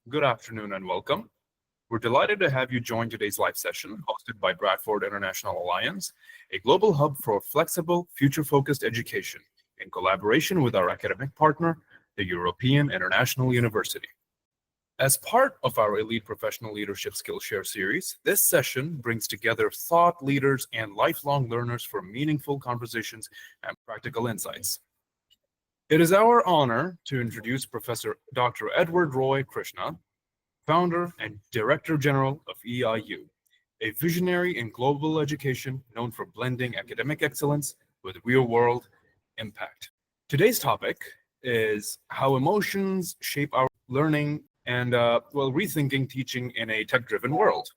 Good afternoon and welcome. We're delighted to have you join today's live session hosted by Bradford International Alliance, a global hub for flexible, future-focused education in collaboration with our academic partner, the European International University. As part of our Elite Professional Leadership Skillshare series, this session brings together thought leaders and lifelong learners for meaningful conversations and practical insights. It is our honor to introduce Professor Dr. Edward Roy Krishnan, founder and Director General of EIU, a visionary in global education known for blending academic excellence with real-world impact. Today's topic is how emotions shape our learning and, rethinking teaching in a tech-driven world.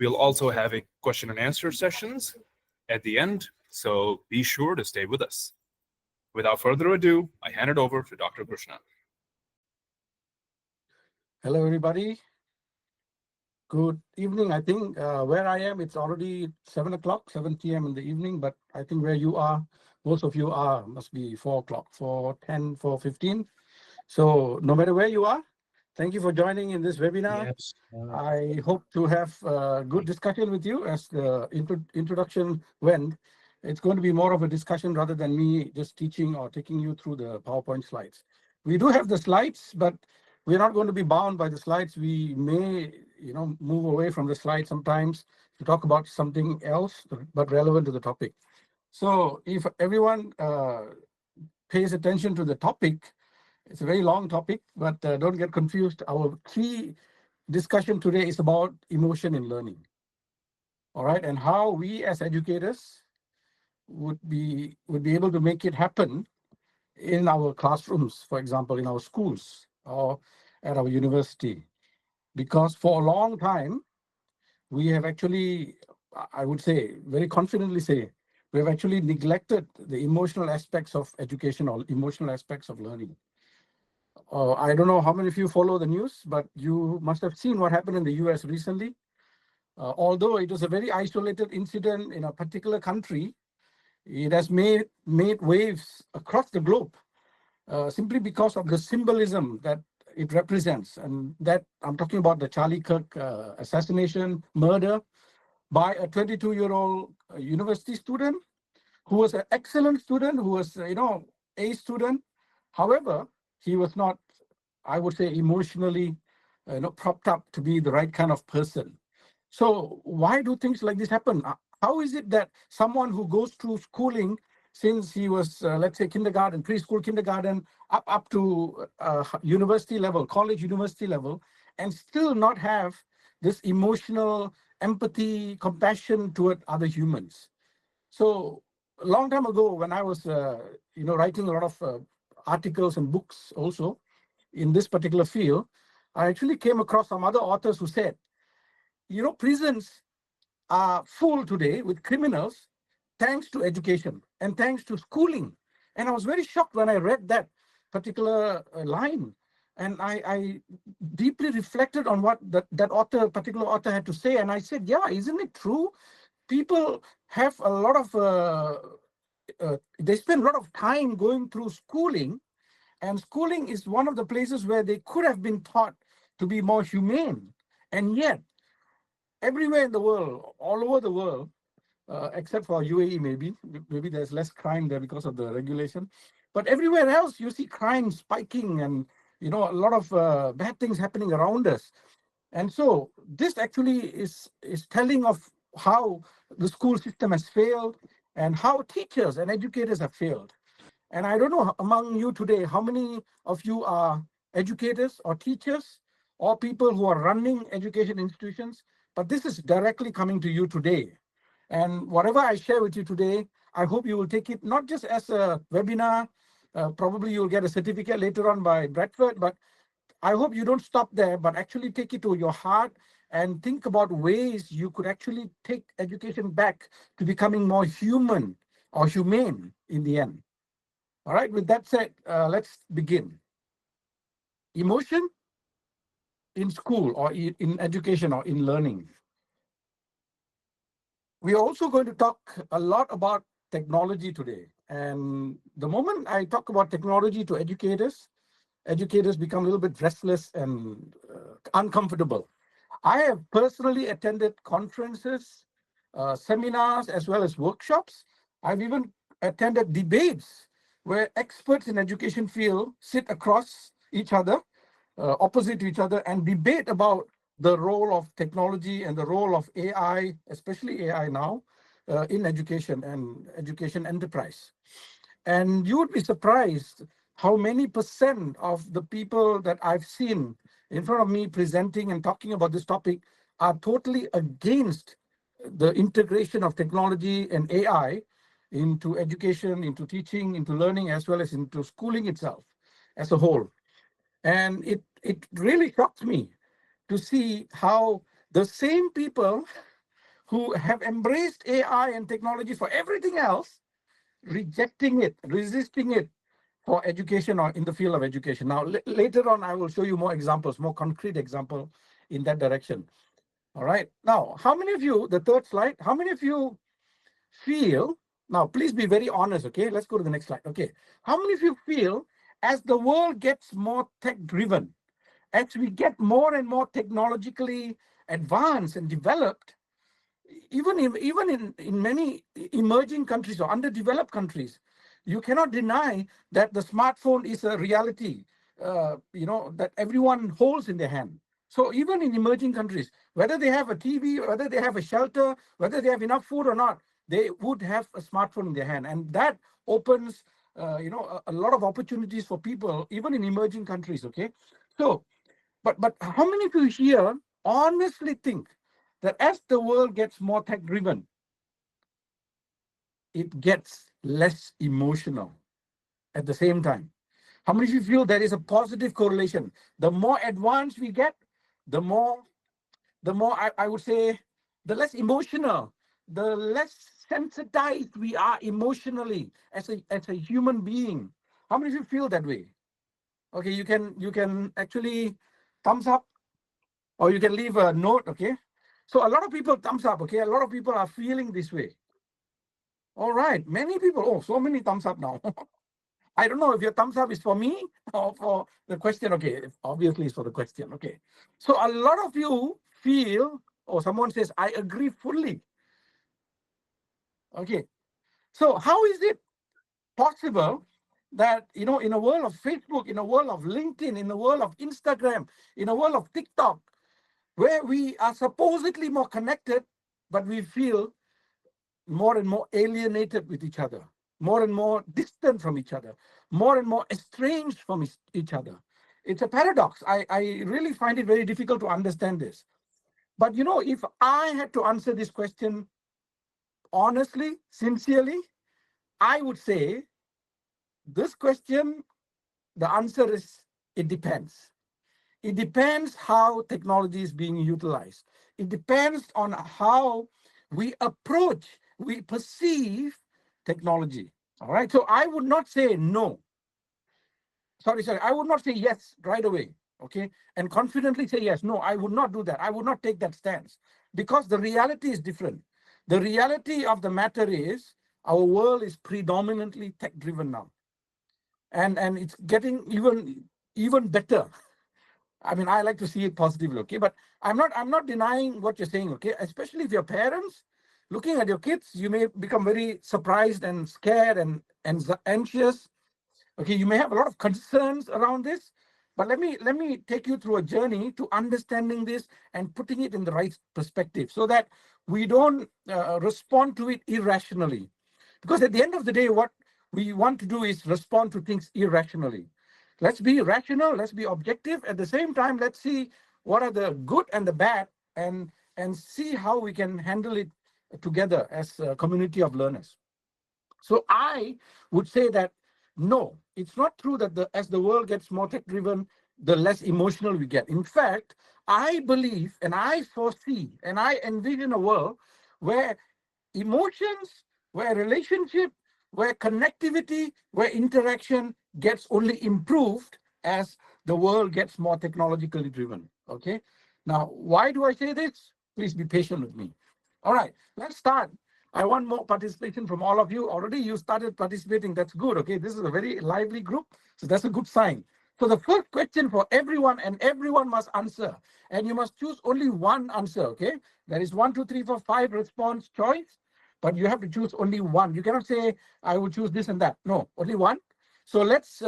We'll also have a question and answer sessions at the end, so be sure to stay with us. Without further ado, I hand it over to Dr. Krishnan. Hello, everybody. Good evening. I think where I am, it's already 7 o'clock, 7 p.m. in the evening, but I think where you are, most of you are, must be 4 o'clock, 4:10, 4:15. So no matter where you are, thank you for joining in this webinar. Yes. I hope to have a good discussion with you as the introduction went. It's going to be more of a discussion rather than me just teaching or taking you through the PowerPoint slides. We do have the slides, but we're not going to be bound by the slides. We may, move away from the slides sometimes to talk about something else, but relevant to the topic. So if everyone pays attention to the topic, it's a very long topic, but don't get confused. Our key discussion today is about emotion in learning. All right, and how we as educators would be able to make it happen in our classrooms, for example, in our schools or at our university. Because for a long time, we have actually, I would say, very confidently say, we have actually neglected the emotional aspects of education or emotional aspects of learning. I don't know how many of you follow the news, but you must have seen what happened in the US recently. Although it was a very isolated incident in a particular country, it has made waves across the globe simply because of the symbolism that it represents. And that I'm talking about the Charlie Kirk assassination, murder by a 22-year-old university student who was an excellent student, who was, a student. However, he was not, I would say, emotionally, propped up to be the right kind of person. So why do things like this happen? How is it that someone who goes through schooling since he was, let's say, kindergarten, preschool, kindergarten, up to university level, college, university level, and still not have this emotional empathy, compassion toward other humans? So a long time ago, when I was, writing a lot of articles and books also in this particular field, I actually came across some other authors who said, prisons are full today with criminals thanks to education and thanks to schooling. And I was very shocked when I read that particular line. And I deeply reflected on what that particular author had to say. And I said, yeah, isn't it true? People have a lot of, they spend a lot of time going through schooling. And schooling is one of the places where they could have been taught to be more humane. And yet, everywhere in the world, all over the world, except for UAE, maybe there's less crime there because of the regulation. But everywhere else, you see crime spiking and, a lot of bad things happening around us. And so this actually is telling of how the school system has failed and how teachers and educators have failed. And I don't know among you today, how many of you are educators or teachers or people who are running education institutions, but this is directly coming to you today. And whatever I share with you today, I hope you will take it not just as a webinar, probably you'll get a certificate later on by Bradford, but I hope you don't stop there, but actually take it to your heart and think about ways you could actually take education back to becoming more human or humane in the end. All right, with that said, let's begin. Emotion in school or in education or in learning. We are also going to talk a lot about technology today. And the moment I talk about technology to educators become a little bit restless and uncomfortable. I have personally attended conferences, seminars, as well as workshops. I've even attended debates where experts in education field sit across each other, opposite each other, and debate about the role of technology and the role of AI, especially AI now, in education and education enterprise. And you would be surprised how many percent of the people that I've seen in front of me presenting and talking about this topic are totally against the integration of technology and AI into education, into teaching, into learning, as well as into schooling itself as a whole. And it really shocks me to see how the same people who have embraced AI and technology for everything else, rejecting it, resisting it for education or in the field of education. Now, later on, I will show you more examples, more concrete example in that direction. All right. Now, how many of you, the third slide, how many of you feel, now please be very honest, okay? Let's go to the next slide. Okay. How many of you feel as the world gets more tech driven, as we get more and more technologically advanced and developed, even in many emerging countries or underdeveloped countries, you cannot deny that the smartphone is a reality, that everyone holds in their hand. So even in emerging countries, whether they have a TV, whether they have a shelter, whether they have enough food or not, they would have a smartphone in their hand, and that opens, a lot of opportunities for people, even in emerging countries. Okay, so but how many of you here honestly think that as the world gets more tech driven, it gets less emotional at the same time? How many of you feel there is a positive correlation? The more advanced we get, the more I would say, the less emotional, the less sensitized we are emotionally as a human being. How many of you feel that way? Okay, you can actually thumbs up, or you can leave a note. Okay, so a lot of people thumbs up. Okay, a lot of people are feeling this way. All right, many people. Oh, so many thumbs up now. I don't know if your thumbs up is for me or for the question. Okay, obviously it's for the question. Okay, so a lot of you feel, or someone says, I agree fully. Okay, so how is it possible that, in a world of Facebook, in a world of LinkedIn, in a world of Instagram, in a world of TikTok, where we are supposedly more connected, but we feel more and more alienated with each other, more and more distant from each other, more and more estranged from each other? It's a paradox. I really find it very difficult to understand this. But if I had to answer this question honestly, sincerely, I would say this question, the answer is it depends. It depends how technology is being utilized. It depends on how we approach, we perceive technology. All right. So I would not say no. Sorry. I would not say yes right away. Okay. And confidently say yes. No, I would not do that. I would not take that stance, because the reality is different. The reality of the matter is our world is predominantly tech driven now. And it's getting even better. I mean, I like to see it positively, okay? But I'm not denying what you're saying, okay? Especially if you're parents looking at your kids, you may become very surprised and scared and anxious. Okay, you may have a lot of concerns around this, but let me take you through a journey to understanding this and putting it in the right perspective, so that we don't respond to it irrationally. Because at the end of the day, what we want to do is respond to things irrationally. Let's be rational, let's be objective. At the same time, let's see what are the good and the bad, and see how we can handle it together as a community of learners. So I would say that no, it's not true that as the world gets more tech driven, the less emotional we get. In fact, I believe and I foresee and I envision a world where emotions, where relationship, where connectivity, where interaction gets only improved as the world gets more technologically driven. Okay. Now, why do I say this? Please be patient with me. All right, let's start. I want more participation from all of you. Already you started participating. That's good. Okay. This is a very lively group. So that's a good sign. So the first question for everyone, and everyone must answer, and you must choose only one answer, okay? There is 1, 2, 3, 4, 5 response choice, but you have to choose only one. You cannot say, I will choose this and that. No, only one. So let's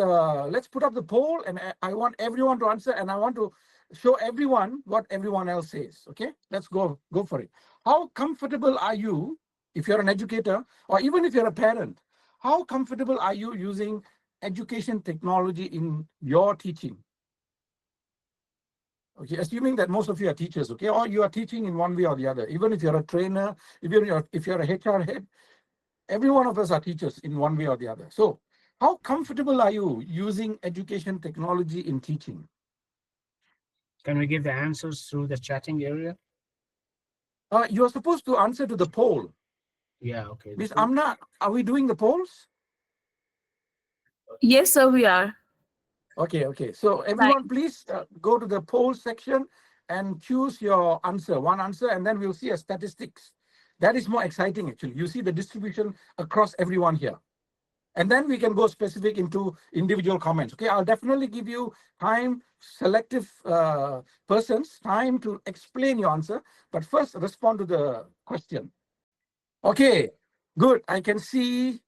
put up the poll, and I want everyone to answer, and I want to show everyone what everyone else says, okay? Let's go for it. How comfortable are you, if you're an educator, or even if you're a parent, how comfortable are you using education technology in your teaching? Okay, assuming that most of you are teachers, okay, or you are teaching in one way or the other. Even if you're a trainer, if you're a HR head, every one of us are teachers in one way or the other. So how comfortable are you using education technology in teaching? Can we give the answers through the chatting area? You're supposed to answer to the poll. Yeah, okay. Miss Amna, are we doing the polls? Yes, sir, we are. Okay. So everyone, please go to the poll section and choose your answer, one answer, and then we'll see a statistics. That is more exciting, actually. You see the distribution across everyone here. And then we can go specific into individual comments. Okay, I'll definitely give you time, selective persons, time to explain your answer. But first, respond to the question. Okay, good. I can see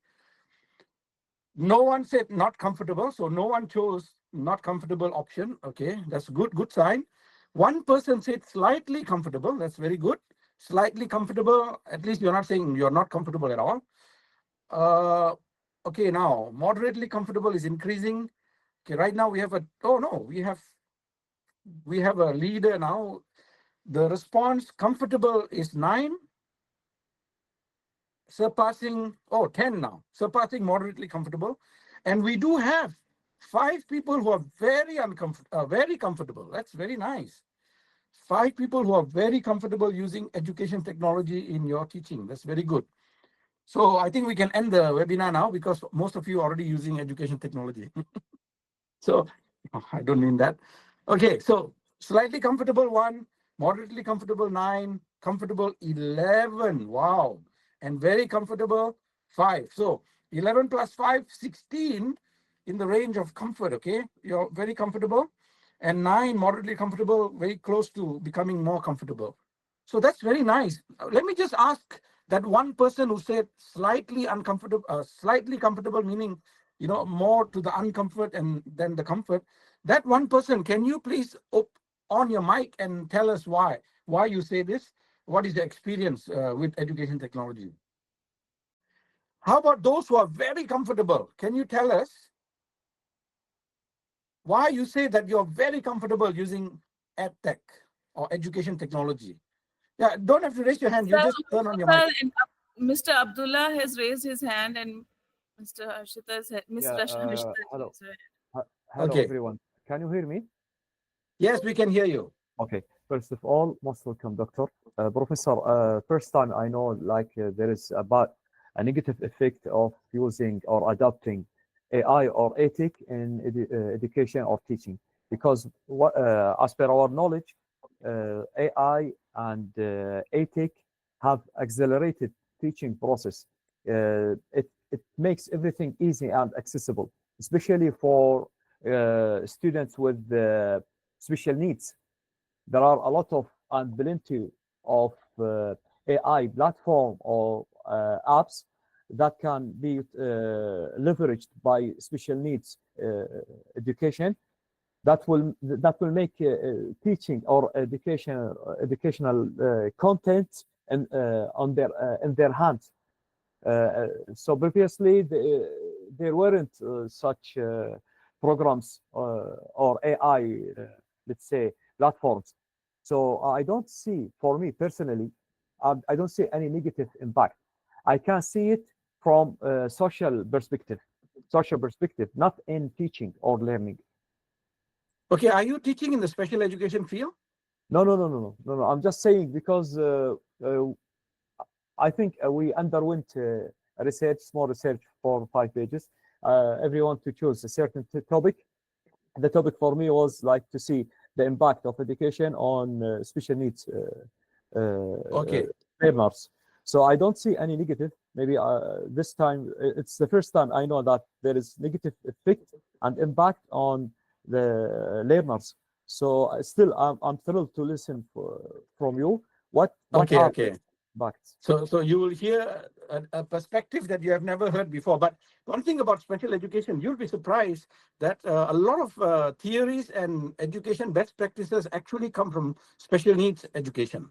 no one said not comfortable. So no one chose not comfortable option. Okay, that's good sign. One person said slightly comfortable. That's very good. Slightly comfortable. At least you're not saying you're not comfortable at all. Okay, now moderately comfortable is increasing. Okay, right now we have we have a leader now. The response comfortable is 9, surpassing 10 now, surpassing moderately comfortable, and we do have 5 people who are very very comfortable. That's very nice. 5 people who are very comfortable using education technology in your teaching. That's very good. So I think we can end the webinar now because most of you are already using education technology. So I don't mean that. Okay, so slightly comfortable 1, moderately comfortable 9, comfortable 11. Wow. And very comfortable 5. So 11 plus 5, 16 in the range of comfort, okay? You're very comfortable. And 9, moderately comfortable, very close to becoming more comfortable. So that's very nice. Let me just ask that one person who said slightly uncomfortable, slightly comfortable, meaning, more to the uncomfort and then the comfort. That one person, can you please on your mic and tell us why you say this? What is the experience with education technology? How about those who are very comfortable? Can you tell us why you say that you're very comfortable using EdTech or education technology? Yeah, don't have to raise your hand. You just turn on your mic. Mr. Abdullah has raised his hand, and Mr. Harshita Hello. has raised. Hello, Okay. everyone. Can you hear me? Yes, we can hear you. Okay. First of all, most welcome, Doctor. Professor, first time I know there is about a negative effect of using or adopting AI or ethic in education or teaching. Because as per our knowledge, AI and ethic have accelerated teaching process. It makes everything easy and accessible, especially for students with special needs. There are a lot of and plenty of AI platform or apps that can be leveraged by special needs education that will make teaching or educational content and in their hands. So previously there weren't such programs or AI, let's say, platforms. So I don't see, for me personally, I don't see any negative impact. I can see it from a social perspective, not in teaching or learning. Okay, are you teaching in the special education field? No. I'm just saying because I think we underwent small research for 5 pages. Everyone to choose a certain topic. The topic for me was like to see the impact of education on special needs learners. So I don't see any negative. Maybe this time it's the first time I know that there is negative effect and impact on the learners. So still, I'm thrilled to listen from you. What Okay, are okay. the impacts? So you will hear a perspective that you have never heard before. But one thing about special education, you'll be surprised that a lot of theories and education best practices actually come from special needs education.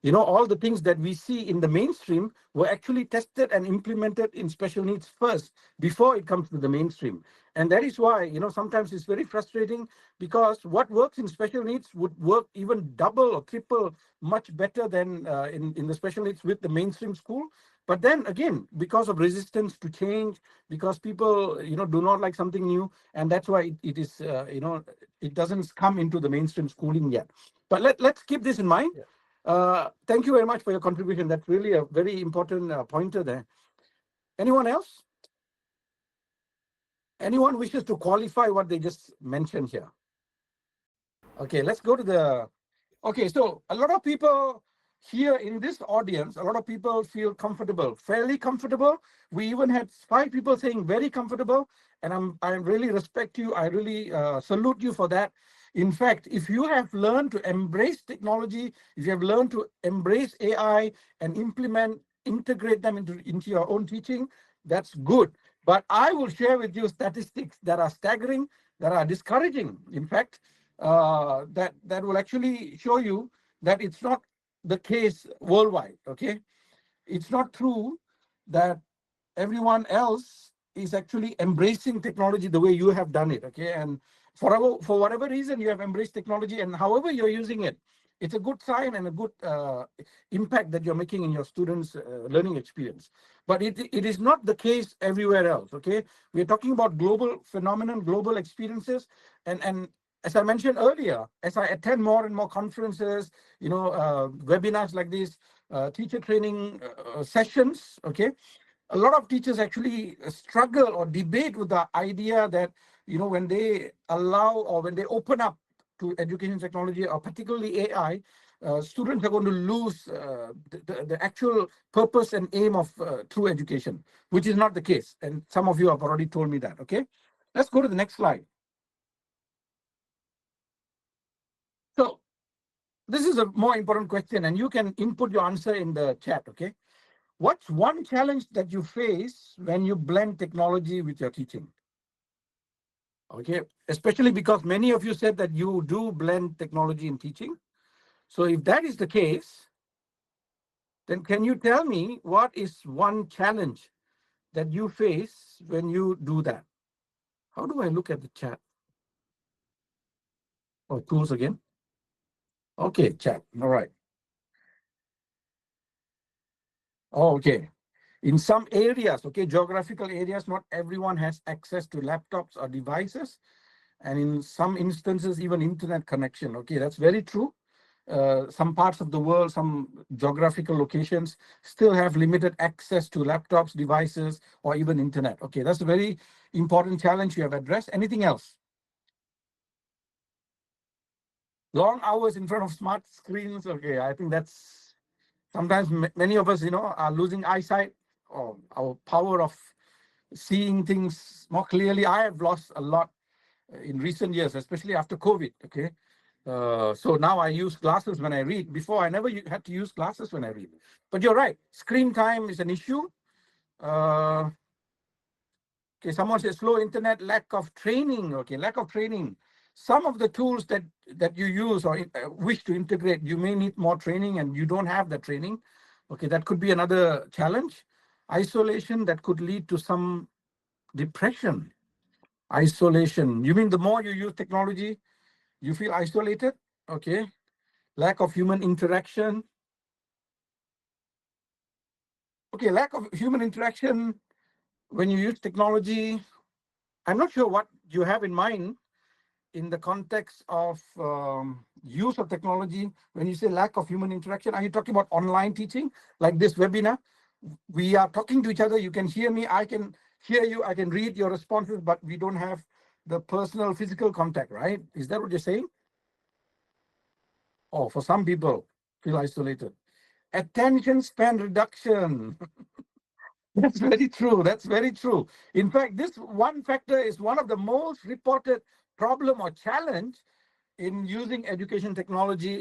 You know, all the things that we see in the mainstream were actually tested and implemented in special needs first before it comes to the mainstream. And that is why, you know, sometimes it's very frustrating because what works in special needs would work even double or triple much better than in the special needs with the mainstream school. But then again, because of resistance to change, because people, you know, do not like something new, and that's why it is, you know, it doesn't come into the mainstream schooling yet. But let's keep this in mind. Thank you very much for your contribution. That's really a very important pointer there. Anyone else? Anyone wishes to qualify what they just mentioned here? Okay, let's go to the, okay, so a lot of people here in this audience, a lot of people feel comfortable, fairly comfortable. We even had 5 people saying very comfortable, and I really respect you. I really salute you for that. In fact, if you have learned to embrace technology, if you have learned to embrace AI and integrate them into your own teaching, that's good. But I will share with you statistics that are staggering, that are discouraging. In fact, that will actually show you that it's not the case worldwide. Okay, it's not true that everyone else is actually embracing technology the way you have done it. Okay, and for whatever reason you have embraced technology and however you're using it, it's a good sign and a good impact that you're making in your students' learning experience. But it is not the case everywhere else. Okay, we're talking about global phenomenon, global experiences, and as I mentioned earlier, as I attend more and more conferences, you know, webinars like this, teacher training sessions, okay, a lot of teachers actually struggle or debate with the idea that, you know, when they allow or when they open up to education technology or particularly AI, students are going to lose the actual purpose and aim of true education, which is not the case. And some of you have already told me that. Okay, let's go to the next slide. So this is a more important question, and you can input your answer in the chat. Okay, what's one challenge that you face when you blend technology with your teaching? Okay, especially because many of you said that you do blend technology in teaching. So if that is the case, then can you tell me what is one challenge that you face when you do that? How do I look at the chat? Oh, tools again. Okay, chat. All right. Oh, okay. In some areas, okay, geographical areas, not everyone has access to laptops or devices. And in some instances, even internet connection. Okay, that's very true. Some parts of the world, some geographical locations still have limited access to laptops, devices, or even internet. Okay, that's a very important challenge you have addressed. Anything else? Long hours in front of smart screens. Okay, I think that's sometimes many of us, you know, are losing eyesight or our power of seeing things more clearly. I have lost a lot in recent years, especially after COVID. Okay. So now I use glasses when I read. Before, I never had to use glasses when I read. But you're right, screen time is an issue. Okay, someone says slow internet, lack of training. Okay, lack of training. Some of the tools that you use or wish to integrate, you may need more training and you don't have the training. Okay, that could be another challenge. Isolation, that could lead to some depression. Isolation, you mean the more you use technology, you feel isolated? Okay. Lack of human interaction. Okay, lack of human interaction when you use technology. I'm not sure what you have in mind in the context of use of technology. When you say lack of human interaction, are you talking about online teaching like this webinar? We are talking to each other. You can hear me. I can hear you. I can read your responses, but we don't have the personal physical contact, right? Is that what you're saying? Oh, for some people feel isolated. Attention span reduction. That's very true. That's very true. In fact, this one factor is one of the most reported problem or challenge in using education technology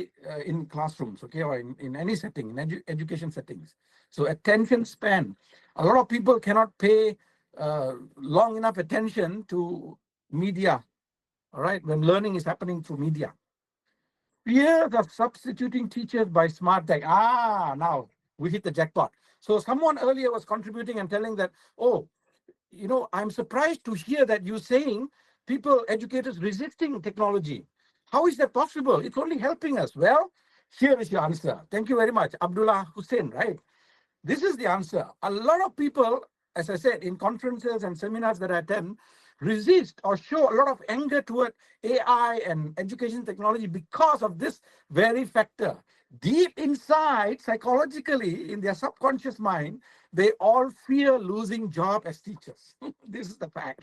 in classrooms, okay, or in any setting, in education settings. So attention span. A lot of people cannot pay long enough attention to media, all right, when learning is happening through media. Fears of substituting teachers by smart tech. Now we hit the jackpot. So someone earlier was contributing and telling that, oh, you know, I'm surprised to hear that you're saying people, educators resisting technology. How is that possible? It's only helping us. Well, here is your answer. Thank you very much. Abdullah Hussein, right? This is the answer. A lot of people, as I said, in conferences and seminars that I attend, resist or show a lot of anger toward AI and education technology because of this very factor. Deep inside, psychologically, in their subconscious mind, they all fear losing job as teachers. This is the fact.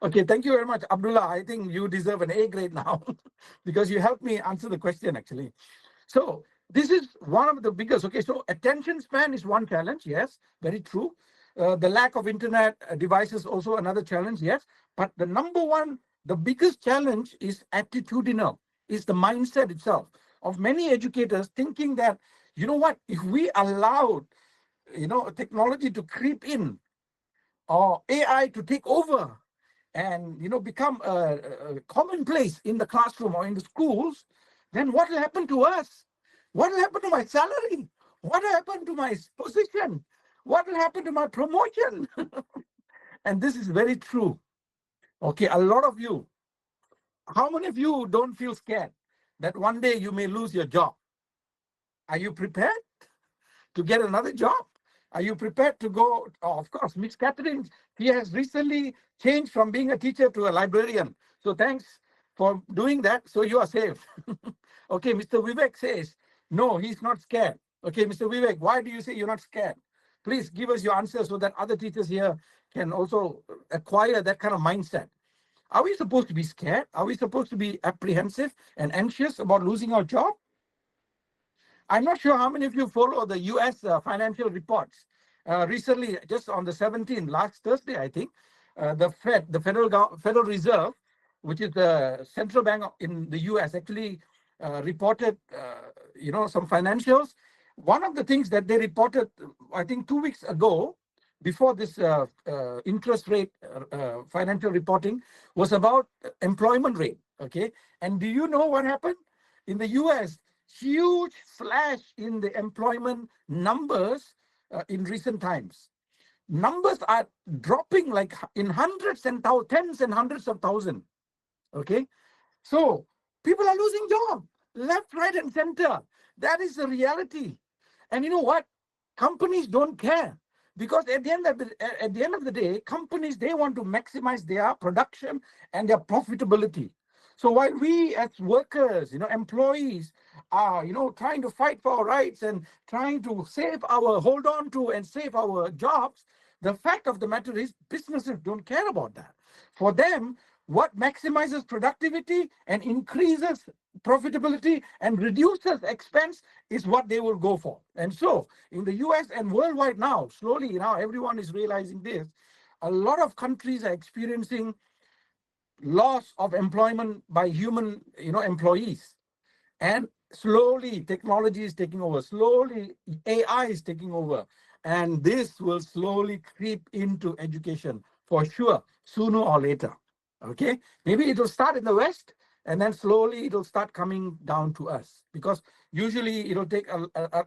Okay, thank you very much, Abdullah. I think you deserve an A grade now because you helped me answer the question, actually. So this is one of the biggest. Okay, so attention span is one challenge. Yes, very true. The lack of internet devices also another challenge. Yes, but the number one, the biggest challenge is attitudinal, is the mindset itself of many educators thinking that, you know what, if we allowed, you know, technology to creep in or AI to take over and, you know, become a commonplace in the classroom or in the schools, then what will happen to us? What will happen to my salary? What will happen to my position? What will happen to my promotion? And this is very true. Okay, a lot of you, how many of you don't feel scared that one day you may lose your job? Are you prepared to get another job? Are you prepared to go? Oh, of course, Miss Catherine, she has recently changed from being a teacher to a librarian. So thanks for doing that. So you are safe. Okay, Mr. Vivek says, no, he's not scared. Okay, Mr. Vivek, why do you say you're not scared? Please give us your answer so that other teachers here can also acquire that kind of mindset. Are we supposed to be scared? Are we supposed to be apprehensive and anxious about losing our job? I'm not sure how many of you follow the US financial reports. Recently, just on the 17th, last Thursday, I think, the Federal Reserve, which is the central bank in the US, actually reported, you know, some financials. One of the things that they reported, I think 2 weeks ago, before this interest rate financial reporting, was about employment rate. Okay, and do you know what happened in the US? Huge flash in the employment numbers in recent times. Numbers are dropping like in hundreds and tens and hundreds of thousands. Okay, so people are losing jobs left, right, and center. That is the reality. And you know what? Companies don't care, because at the end of the day, companies, they want to maximize their production and their profitability. So while we as workers, you know, employees are, you know, trying to fight for our rights and trying to hold on to and save our jobs, the fact of the matter is businesses don't care about that. For them, what maximizes productivity and increases profitability and reduces expense is what they will go for. And so in the US and worldwide now, slowly now everyone is realizing this, a lot of countries are experiencing loss of employment by human, you know, employees. And slowly technology is taking over, slowly AI is taking over. And this will slowly creep into education for sure, sooner or later. Okay, maybe it will start in the West and then slowly it will start coming down to us, because usually it will take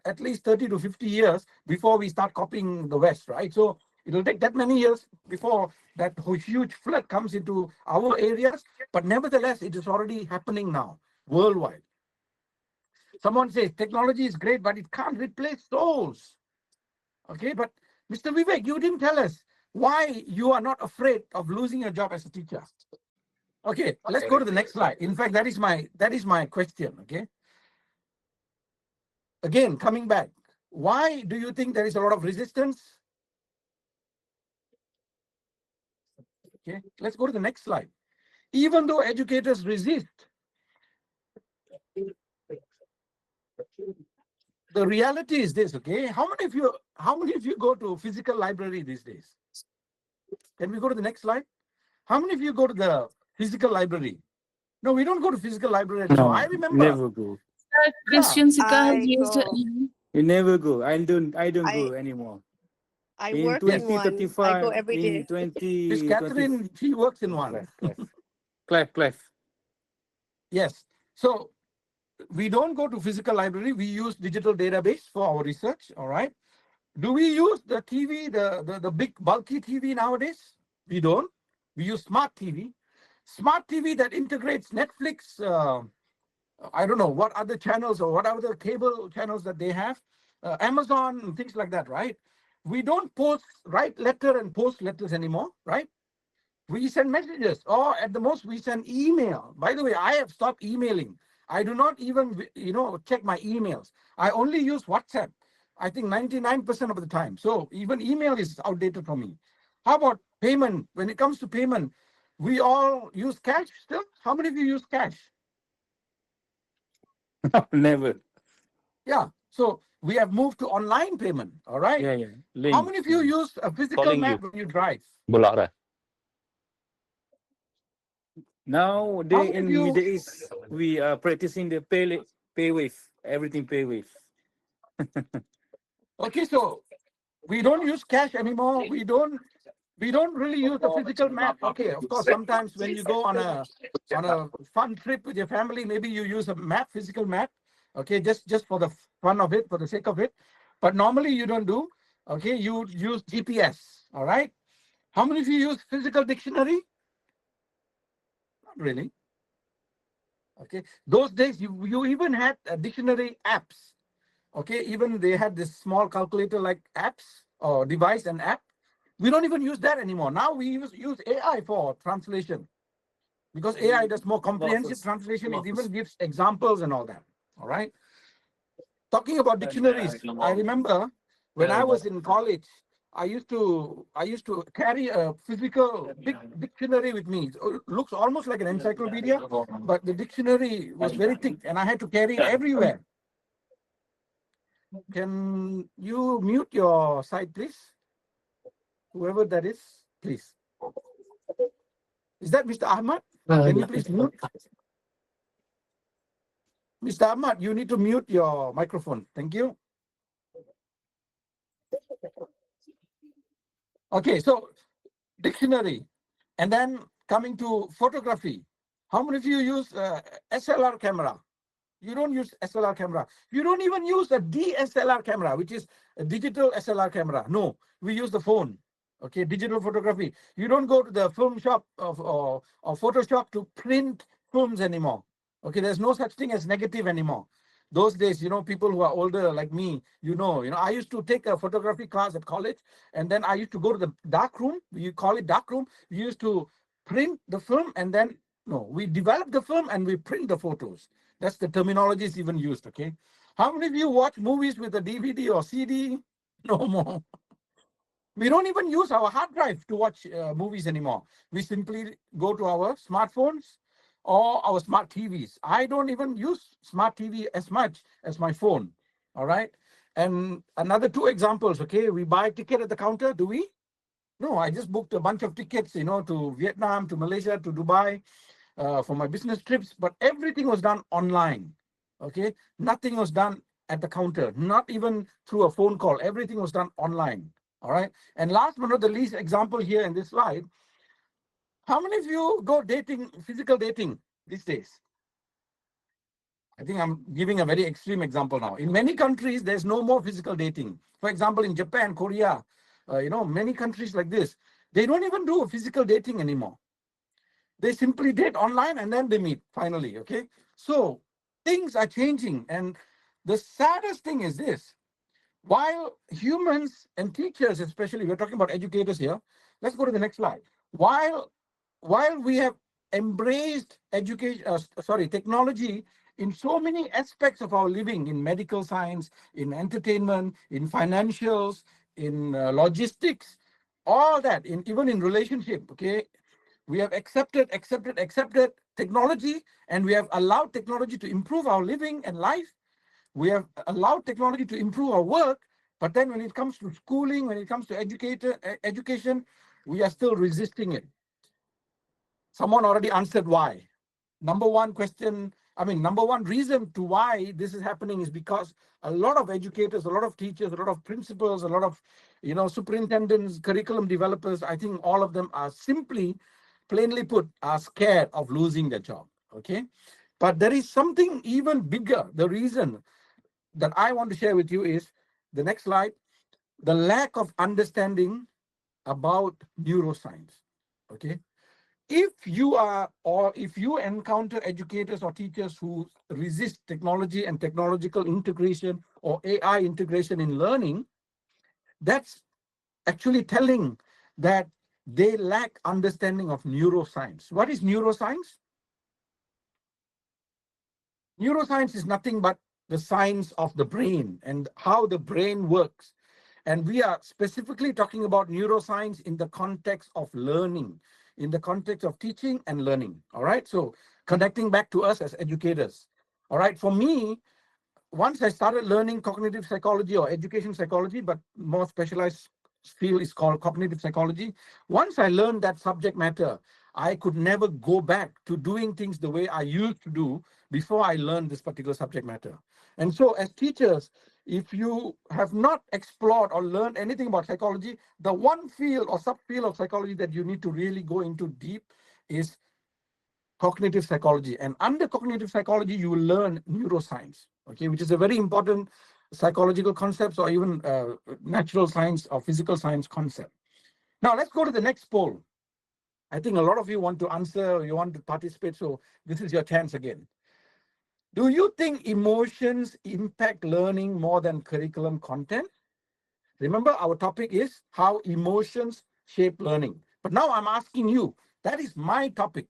at least 30 to 50 years before we start copying the West, right? So it will take that many years before that huge flood comes into our areas. But nevertheless, it is already happening now worldwide. Someone says technology is great, but it can't replace souls. Okay, but Mr. Vivek, you didn't tell us why you are not afraid of losing your job as a teacher. Okay, let's go to the next slide. In fact, that is my question. Okay. Again, coming back, why do you think there is a lot of resistance? Okay, let's go to the next slide. Even though educators resist, the reality is this. Okay, how many of you go to physical library these days? Can we go to the next slide? How many of you go to the physical library? No, we don't go to physical library anymore. I remember. never go. Christian Sika has I used. go. We never go. I don't I go anymore. I In work in one. I go 2035, every day. in 20, Miss Catherine, she works in one. Clive. Yes. So we don't go to physical library. We use digital database for our research. All right. Do we use the TV, the big bulky TV nowadays? We don't. We use smart TV. Smart TV that integrates Netflix, I don't know what other channels or what other cable channels that they have, Amazon, and things like that, right? We don't write letter and post letters anymore, right? We send messages, or at the most we send email. By the way, I have stopped emailing. I do not even, check my emails. I only use WhatsApp. I think 99% of the time. So even email is outdated for me. How about payment? When it comes to payment, we all use cash still. How many of you use cash? Never. Yeah. So we have moved to online payment. All right. Yeah. How many of you use a physical Calling map when you drive? Bola Now, How many in of you- Middle East, we are practicing the pay wave. Everything pay wave. Okay, so we don't use cash anymore. We don't really use the physical map. Okay, of course, sometimes when you go on a fun trip with your family, maybe you use a map, physical map. Okay, just for the fun of it, for the sake of it. But normally you don't do. Okay, you use GPS. All right. How many of you use physical dictionary? Not really. Okay, those days you even had dictionary apps. Okay, even they had this small calculator like apps or device and app. We don't even use that anymore. Now we use AI for translation because AI does more comprehensive translation. It even gives examples and all that. All right. Talking about dictionaries, I remember when I was in college, I used to carry a physical big dictionary with me. It looks almost like an encyclopedia, but the dictionary was very thick and I had to carry it everywhere. Can you mute your side, please? Whoever that is, please. Is that Mr. Ahmad? Can you please mute? Mr. Ahmad, you need to mute your microphone. Thank you. Okay, so dictionary. And then coming to photography. How many of you use SLR camera? You don't use SLR camera. You don't even use a DSLR camera, which is a digital SLR camera. No, we use the phone. Okay, digital photography. You don't go to the film shop or Photoshop to print films anymore. Okay, there's no such thing as negative anymore. Those days, people who are older like me, I used to take a photography class at college, and then I used to go to the dark room. You call it dark room. We used to print the film, and then we develop the film and we print the photos. That's the terminology is even used. Okay, how many of you watch movies with a DVD or CD? No more. We don't even use our hard drive to watch movies anymore. We simply go to our smartphones or our smart TVs. I don't even use smart TV as much as my phone. All right. And another two examples. Okay, we buy ticket at the counter. Do we? No, I just booked a bunch of tickets, to Vietnam, to Malaysia, to Dubai for my business trips. But everything was done online. Okay, nothing was done at the counter, not even through a phone call. Everything was done online. All right. And last but not the least example here in this slide. How many of you go dating, physical dating these days? I think I'm giving a very extreme example now. In many countries, there's no more physical dating. For example, in Japan, Korea, many countries like this, they don't even do physical dating anymore. They simply date online and then they meet finally. Okay. So things are changing. And the saddest thing is this. While humans and teachers, especially, we're talking about educators here. Let's go to the next slide. While we have embraced technology in so many aspects of our living, in medical science, in entertainment, in financials, in logistics, all that, even in relationship, okay? We have accepted technology, and we have allowed technology to improve our living and life. We have allowed technology to improve our work, but then when it comes to schooling, when it comes to education, we are still resisting it. Someone already answered why. number one question, number one reason to why this is happening is because a lot of educators, a lot of teachers, a lot of principals, a lot of superintendents, curriculum developers, I think all of them are simply, plainly put, are scared of losing their job. Okay, but there is something even bigger. The reason that I want to share with you is the next slide: the lack of understanding about neuroscience. Okay, if you encounter educators or teachers who resist technology and technological integration or AI integration in learning, that's actually telling that they lack understanding of neuroscience. What is neuroscience? Neuroscience is nothing but the science of the brain and how the brain works. And we are specifically talking about neuroscience in the context of learning, in the context of teaching and learning. All right. So connecting back to us as educators. All right. For me, once I started learning cognitive psychology or education psychology, but more specialized field is called cognitive psychology. Once I learned that subject matter, I could never go back to doing things the way I used to do before I learned this particular subject matter. And so as teachers, if you have not explored or learned anything about psychology, the one field or subfield of psychology that you need to really go into deep is cognitive psychology. And under cognitive psychology, you will learn neuroscience, okay, which is a very important psychological concept or even natural science or physical science concept. Now, let's go to the next poll. I think a lot of you want to answer, you want to participate, so this is your chance again. Do you think emotions impact learning more than curriculum content? Remember, our topic is how emotions shape learning. But now I'm asking you, that is my topic.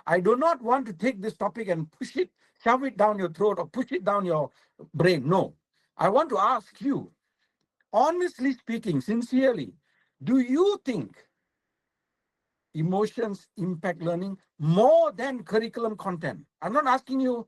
I do not want to take this topic and push it, shove it down your throat or push it down your brain. No, I want to ask you, honestly speaking, sincerely, do you think emotions impact learning more than curriculum content? I'm not asking you,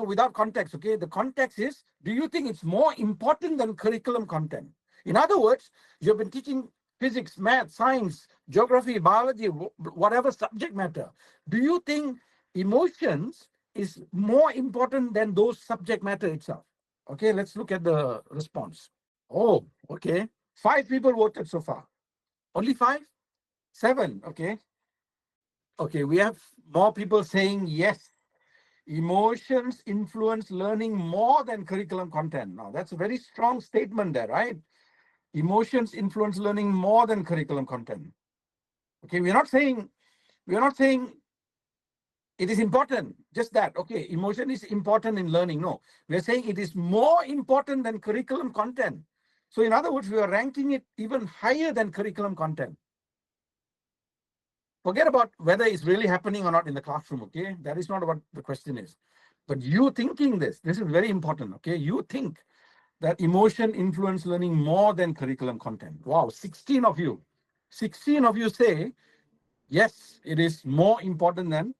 without context, okay? The context is, do you think it's more important than curriculum content? In other words, you've been teaching physics, math, science, geography, biology, whatever subject matter. Do you think emotions is more important than those subject matter itself? Okay, let's look at the response. Oh, okay. 5 people voted so far. Only 5? 7, okay. Okay, we have more people saying yes. Emotions influence learning more than curriculum content. Now, that's a very strong statement there, right? Emotions influence learning more than curriculum content. Okay, we're not saying it is important, just that. Okay, emotion is important in learning. No, we're saying it is more important than curriculum content. So in other words, we are ranking it even higher than curriculum content. Forget about whether it's really happening or not in the classroom, okay? That is not what the question is. But you thinking this is very important, okay? You think that emotion influence learning more than curriculum content. Wow, 16 of you say, yes, it is more important than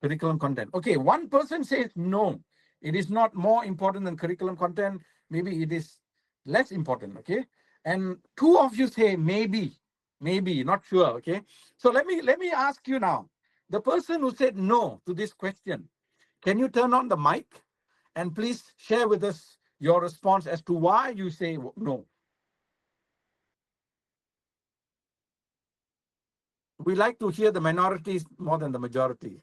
curriculum content. Okay, one person says, no, it is not more important than curriculum content. Maybe it is less important, okay? And 2 of you say, maybe, not sure, okay? So let me ask you now, the person who said no to this question, can you turn on the mic and please share with us your response as to why you say no? We like to hear the minorities more than the majority.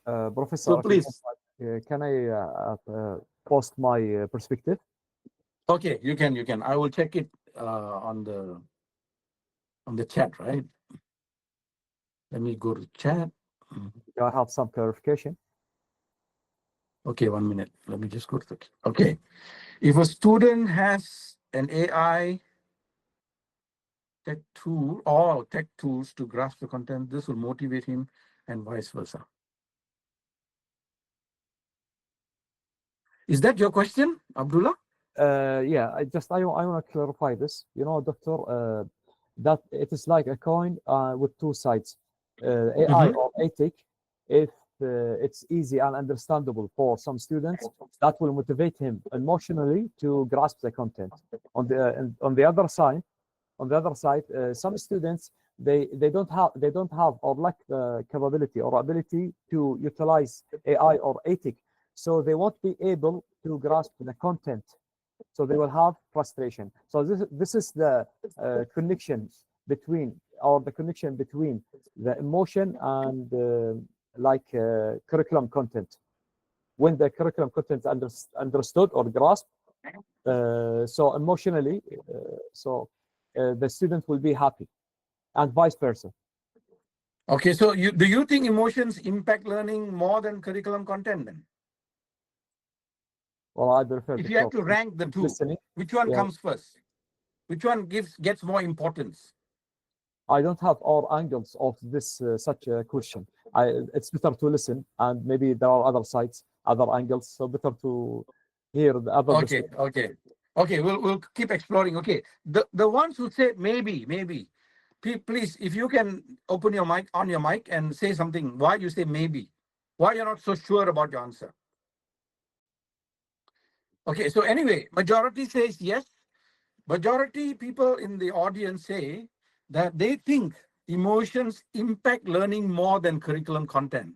Professor, So please. can I post my perspective? Okay, you can. I will check it on the chat, right? Let me go to chat. I have some clarification. Okay, 1 minute. Let me just go to the. Okay, if a student has an AI tech tool or tech tools to grasp the content, this will motivate him and vice versa. Is that your question, Abdullah? Yeah, I want to clarify this. Doctor, that it is like a coin with 2 sides. AI or ethic, if it's easy and understandable for some students, that will motivate him emotionally to grasp the content. On the other side, some students, they don't have or lack the capability or ability to utilize AI or ethic. So they won't be able to grasp the content. So they will have frustration. So this is the connection between the emotion and curriculum content. When the curriculum content is understood or grasped, so emotionally, the student will be happy, and vice versa. Okay, so do you think emotions impact learning more than curriculum content then? Well, I prefer If the you have Prof. to rank the two, Listening. which one Yeah. comes first? Which one gets more importance? I don't have all angles of this such a question. It's better to listen, and maybe there are other sides, other angles. So better to hear the other. Okay. We'll keep exploring. Okay, the ones who say maybe, please, if you can open your mic and say something. Why you say maybe? Why you're not so sure about your answer? Okay, so anyway, majority says yes. Majority people in the audience say that they think emotions impact learning more than curriculum content.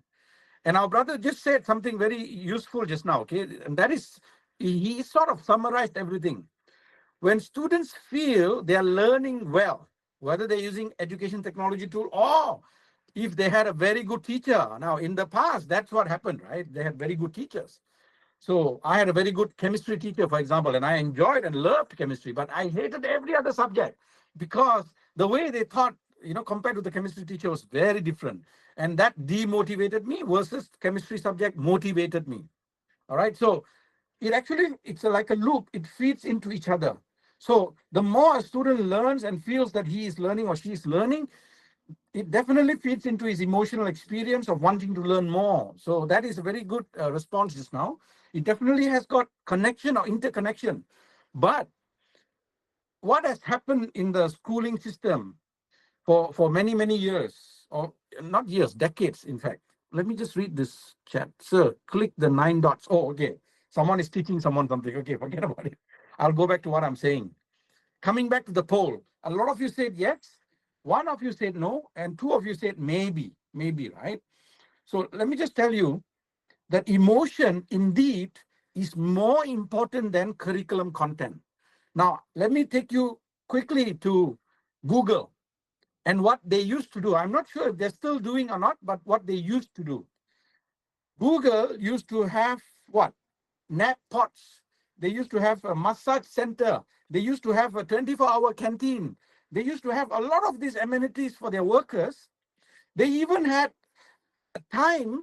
And our brother just said something very useful just now, okay? And that is, he sort of summarized everything. When students feel they are learning well, whether they're using education technology tool or if they had a very good teacher. Now, in the past, that's what happened, right? They had very good teachers. So I had a very good chemistry teacher, for example, and I enjoyed and loved chemistry, but I hated every other subject because the way they thought, compared to the chemistry teacher was very different. And that demotivated me versus chemistry subject motivated me. All right. So it's like a loop. It feeds into each other. So the more a student learns and feels that he is learning or she is learning, it definitely feeds into his emotional experience of wanting to learn more. So that is a very good response just now. It definitely has got connection or interconnection. But what has happened in the schooling system for many, many years, or not years, decades, in fact. Let me just read this chat. Sir, click the 9 dots. Oh, okay. Someone is teaching someone something. Okay, forget about it. I'll go back to what I'm saying. Coming back to the poll, a lot of you said yes, one of you said no, and two of you said maybe, right? So let me just tell you that emotion indeed is more important than curriculum content. Now, let me take you quickly to Google and what they used to do. I'm not sure if they're still doing or not, but what they used to do. Google used to have what? Nap pots. They used to have a massage center. They used to have a 24-hour canteen. They used to have a lot of these amenities for their workers. They even had a time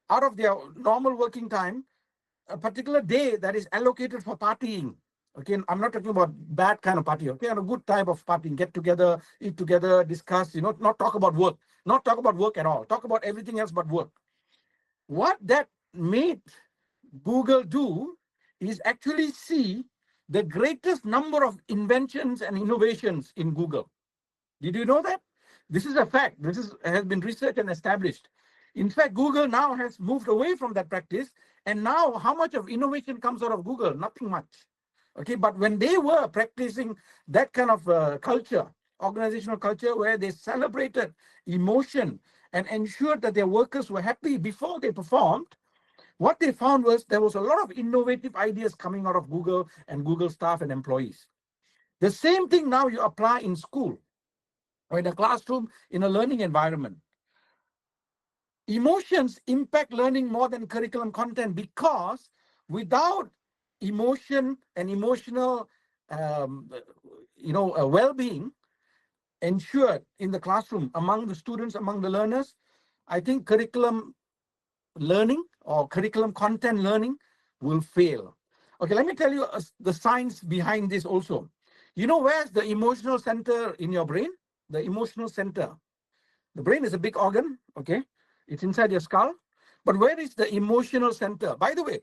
out of their normal working time, a particular day that is allocated for partying. Okay, I'm not talking about bad kind of party. Okay, and a good type of partying, get together, eat together, discuss, not talk about work, not talk about work at all, talk about everything else but work. What that made Google do is actually see the greatest number of inventions and innovations in Google. Did you know that? This is a fact. Has been researched and established. In fact, Google now has moved away from that practice. And now how much of innovation comes out of Google? Nothing much. Okay, but when they were practicing that kind of culture, organizational culture, where they celebrated emotion and ensured that their workers were happy before they performed, what they found was there was a lot of innovative ideas coming out of Google and Google staff and employees. The same thing now you apply in school or in a classroom, in a learning environment. Emotions impact learning more than curriculum content because without emotion and emotional well-being ensured in the classroom among the students, among the learners, I think curriculum learning or curriculum content learning will fail. Okay, let me tell you the science behind this also. You know where's the emotional center in your brain? The emotional center. The brain is a big organ, okay? It's inside your skull. But where is the emotional center? By the way,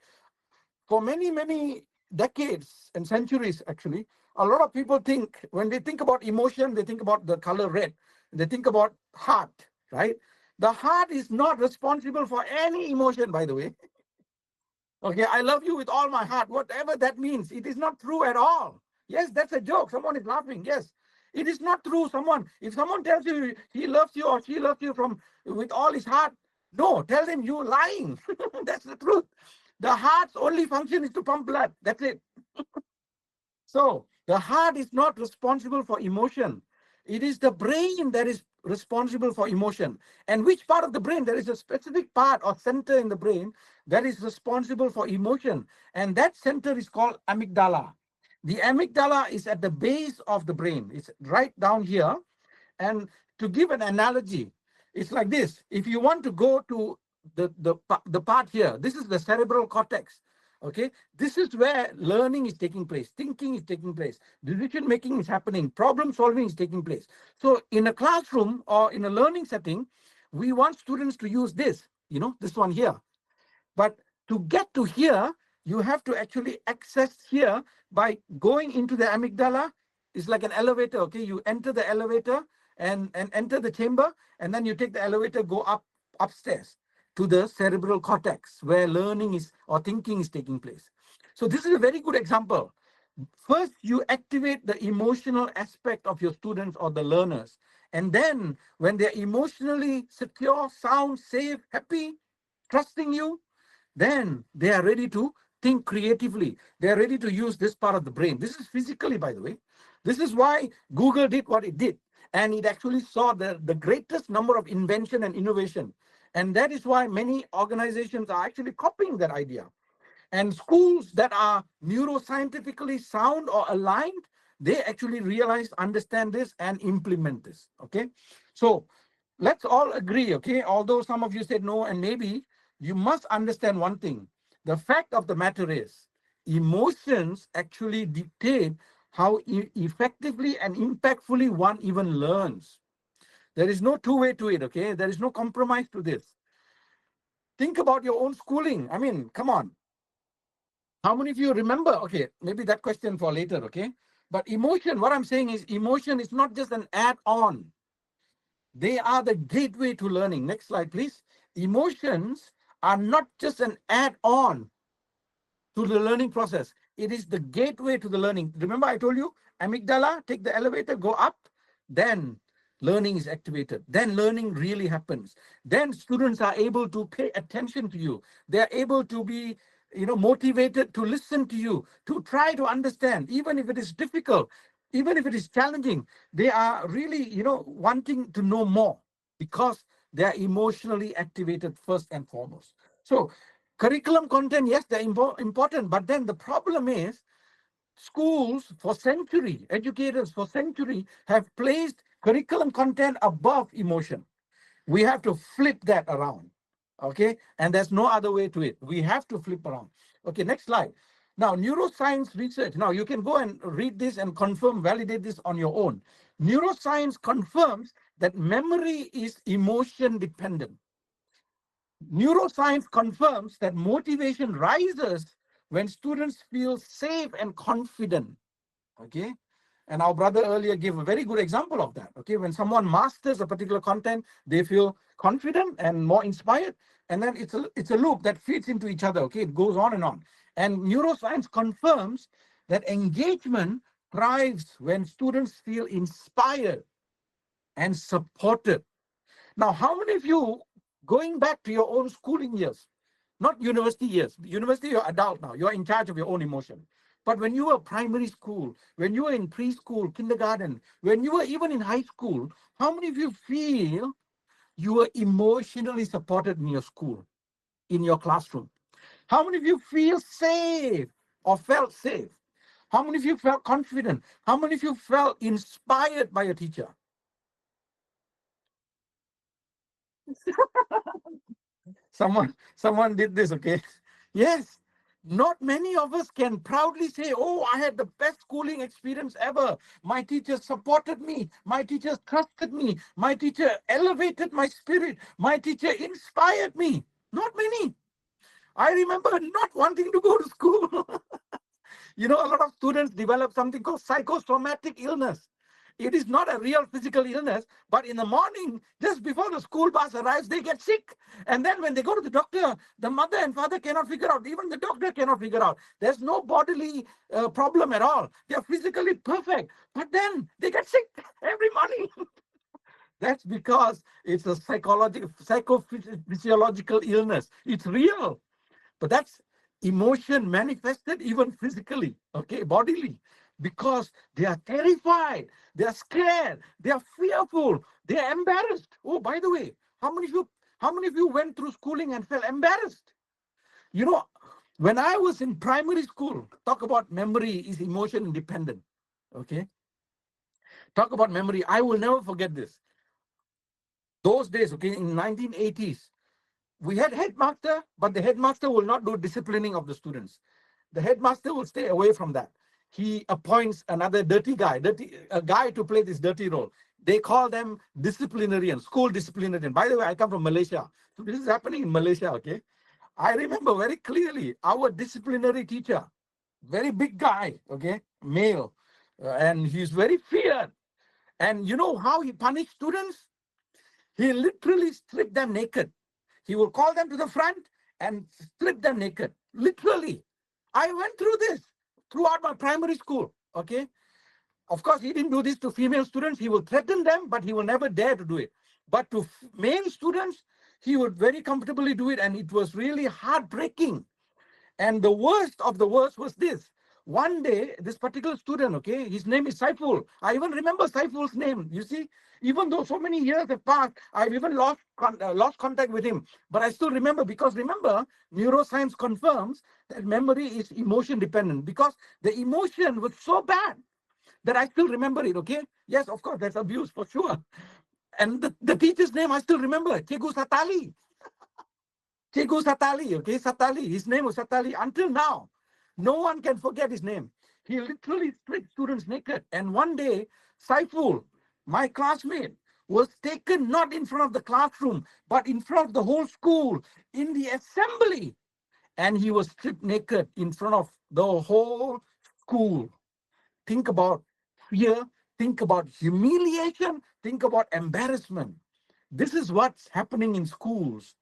for many, many decades and centuries, actually, a lot of people think, when they think about emotion, they think about the color red. They think about heart, right? The heart is not responsible for any emotion, by the way. Okay, I love you with all my heart, whatever that means. It is not true at all. Yes, that's a joke. Someone is laughing. Yes, It is not through someone. If someone tells you he loves you or she loves you from with all his heart, no, tell them you're lying. That's the truth. The heart's only function is to pump blood. That's it. So the heart is not responsible for emotion. It is the brain that is responsible for emotion. And which part of the brain? There is a specific part or center in the brain that is responsible for emotion. And that center is called amygdala. The amygdala is at the base of the brain. It's right down here. And to give an analogy, it's like this. If you want to go to the part here, this is the cerebral cortex. Okay, this is where learning is taking place, thinking is taking place, decision making is happening, problem solving is taking place. So in a classroom or in a learning setting, we want students to use this, this one here. But to get to here, you have to actually access here by going into the amygdala. It's like an elevator. Okay, you enter the elevator and enter the chamber, and then you take the elevator, go upstairs to the cerebral cortex where learning is or thinking is taking place. So this is a very good example. First, you activate the emotional aspect of your students or the learners. And then when they're emotionally secure, sound, safe, happy, trusting you, then they are ready to think creatively. They are ready to use this part of the brain. This is physically, by the way. This is why Google did what it did. And it actually saw the greatest number of invention and innovation. And that is why many organizations are actually copying that idea. And schools that are neuroscientifically sound or aligned, they actually realize, understand this, and implement this. Okay. So let's all agree. Okay. Although some of you said no, and maybe you must understand one thing. The fact of the matter is, emotions actually dictate how effectively and impactfully one even learns. There is no two-way to it, okay? There is no compromise to this. Think about your own schooling. I mean, come on. How many of you remember? Okay, maybe that question for later, okay? But emotion, what I'm saying is emotion is not just an add-on. They are the gateway to learning. Next slide, please. Emotions are not just an add-on to the learning process. It is the gateway to the learning. Remember I told you, amygdala, take the elevator, go up, then learning is activated. Then learning really happens. Then students are able to pay attention to you. They're able to be, motivated to listen to you, to try to understand, even if it is difficult, even if it is challenging. They are really, wanting to know more because they're emotionally activated first and foremost. So curriculum content, yes, they're important, but then the problem is schools for century, educators for century have placed curriculum content above emotion. We have to flip that around, okay? And there's no other way to it. We have to flip around. Okay, next slide. Now, neuroscience research. Now, you can go and read this and confirm, validate this on your own. Neuroscience confirms that memory is emotion dependent. Neuroscience confirms that motivation rises when students feel safe and confident. Okay. And our brother earlier gave a very good example of that. Okay. When someone masters a particular content, they feel confident and more inspired. And then it's a loop that feeds into each other. Okay. It goes on and on. And neuroscience confirms that engagement thrives when students feel inspired and supported. Now, how many of you, going back to your own schooling years, not university years, university, you're adult now, you're in charge of your own emotion. But when you were primary school, when you were in preschool, kindergarten, when you were even in high school, how many of you feel you were emotionally supported in your school, in your classroom? How many of you feel safe or felt safe? How many of you felt confident? How many of you felt inspired by a teacher? Someone did this, okay? Yes. Not many of us can proudly say, oh, I had the best schooling experience ever. My teacher supported me. My teacher trusted me. My teacher elevated my spirit. My teacher inspired me. Not many. I remember not wanting to go to school. A lot of students develop something called psychosomatic illness. It is not a real physical illness, but in the morning, just before the school bus arrives, they get sick. And then when they go to the doctor, the mother and father cannot figure out, even the doctor cannot figure out. There's no bodily problem at all. They're physically perfect, but then they get sick every morning. That's because it's a psychophysiological illness. It's real, but that's emotion manifested even physically, okay, bodily, because they are terrified, they are scared, they are fearful, they are embarrassed. Oh, by the way, how many of you went through schooling and felt embarrassed? You know, when I was in primary school, talk about memory is emotion independent, okay? Talk about memory, I will never forget this. Those days, okay, in 1980s, we had headmaster, but the headmaster will not do disciplining of the students. The headmaster will stay away from that. He appoints another dirty guy, a guy to play this dirty role. They call them disciplinarian, school disciplinarian. By the way, I come from Malaysia. So this is happening in Malaysia, okay? I remember very clearly our disciplinary teacher, very big guy, okay, male, and he's very feared. And you know how he punished students? He literally stripped them naked. He will call them to the front and strip them naked. Literally. I went through this throughout my primary school. Okay. Of course, he didn't do this to female students. He will threaten them, but he will never dare to do it. But to male students, he would very comfortably do it. And it was really heartbreaking. And the worst of the worst was this. One day, this particular student, okay, his name is Saiful. I even remember Saiful's name. You see, even though so many years have passed, I've even lost contact with him. But I still remember, because remember, neuroscience confirms that memory is emotion dependent, because the emotion was so bad that I still remember it, okay? Yes, of course, that's abuse for sure. And the teacher's name I still remember, Cikgu Satali. Cikgu Satali, okay, Satali. His name was Satali until now. No one can forget his name. He literally stripped students naked. And one day, Saiful, my classmate, was taken not in front of the classroom, but in front of the whole school, in the assembly. And he was stripped naked in front of the whole school. Think about fear, think about humiliation, think about embarrassment. This is what's happening in schools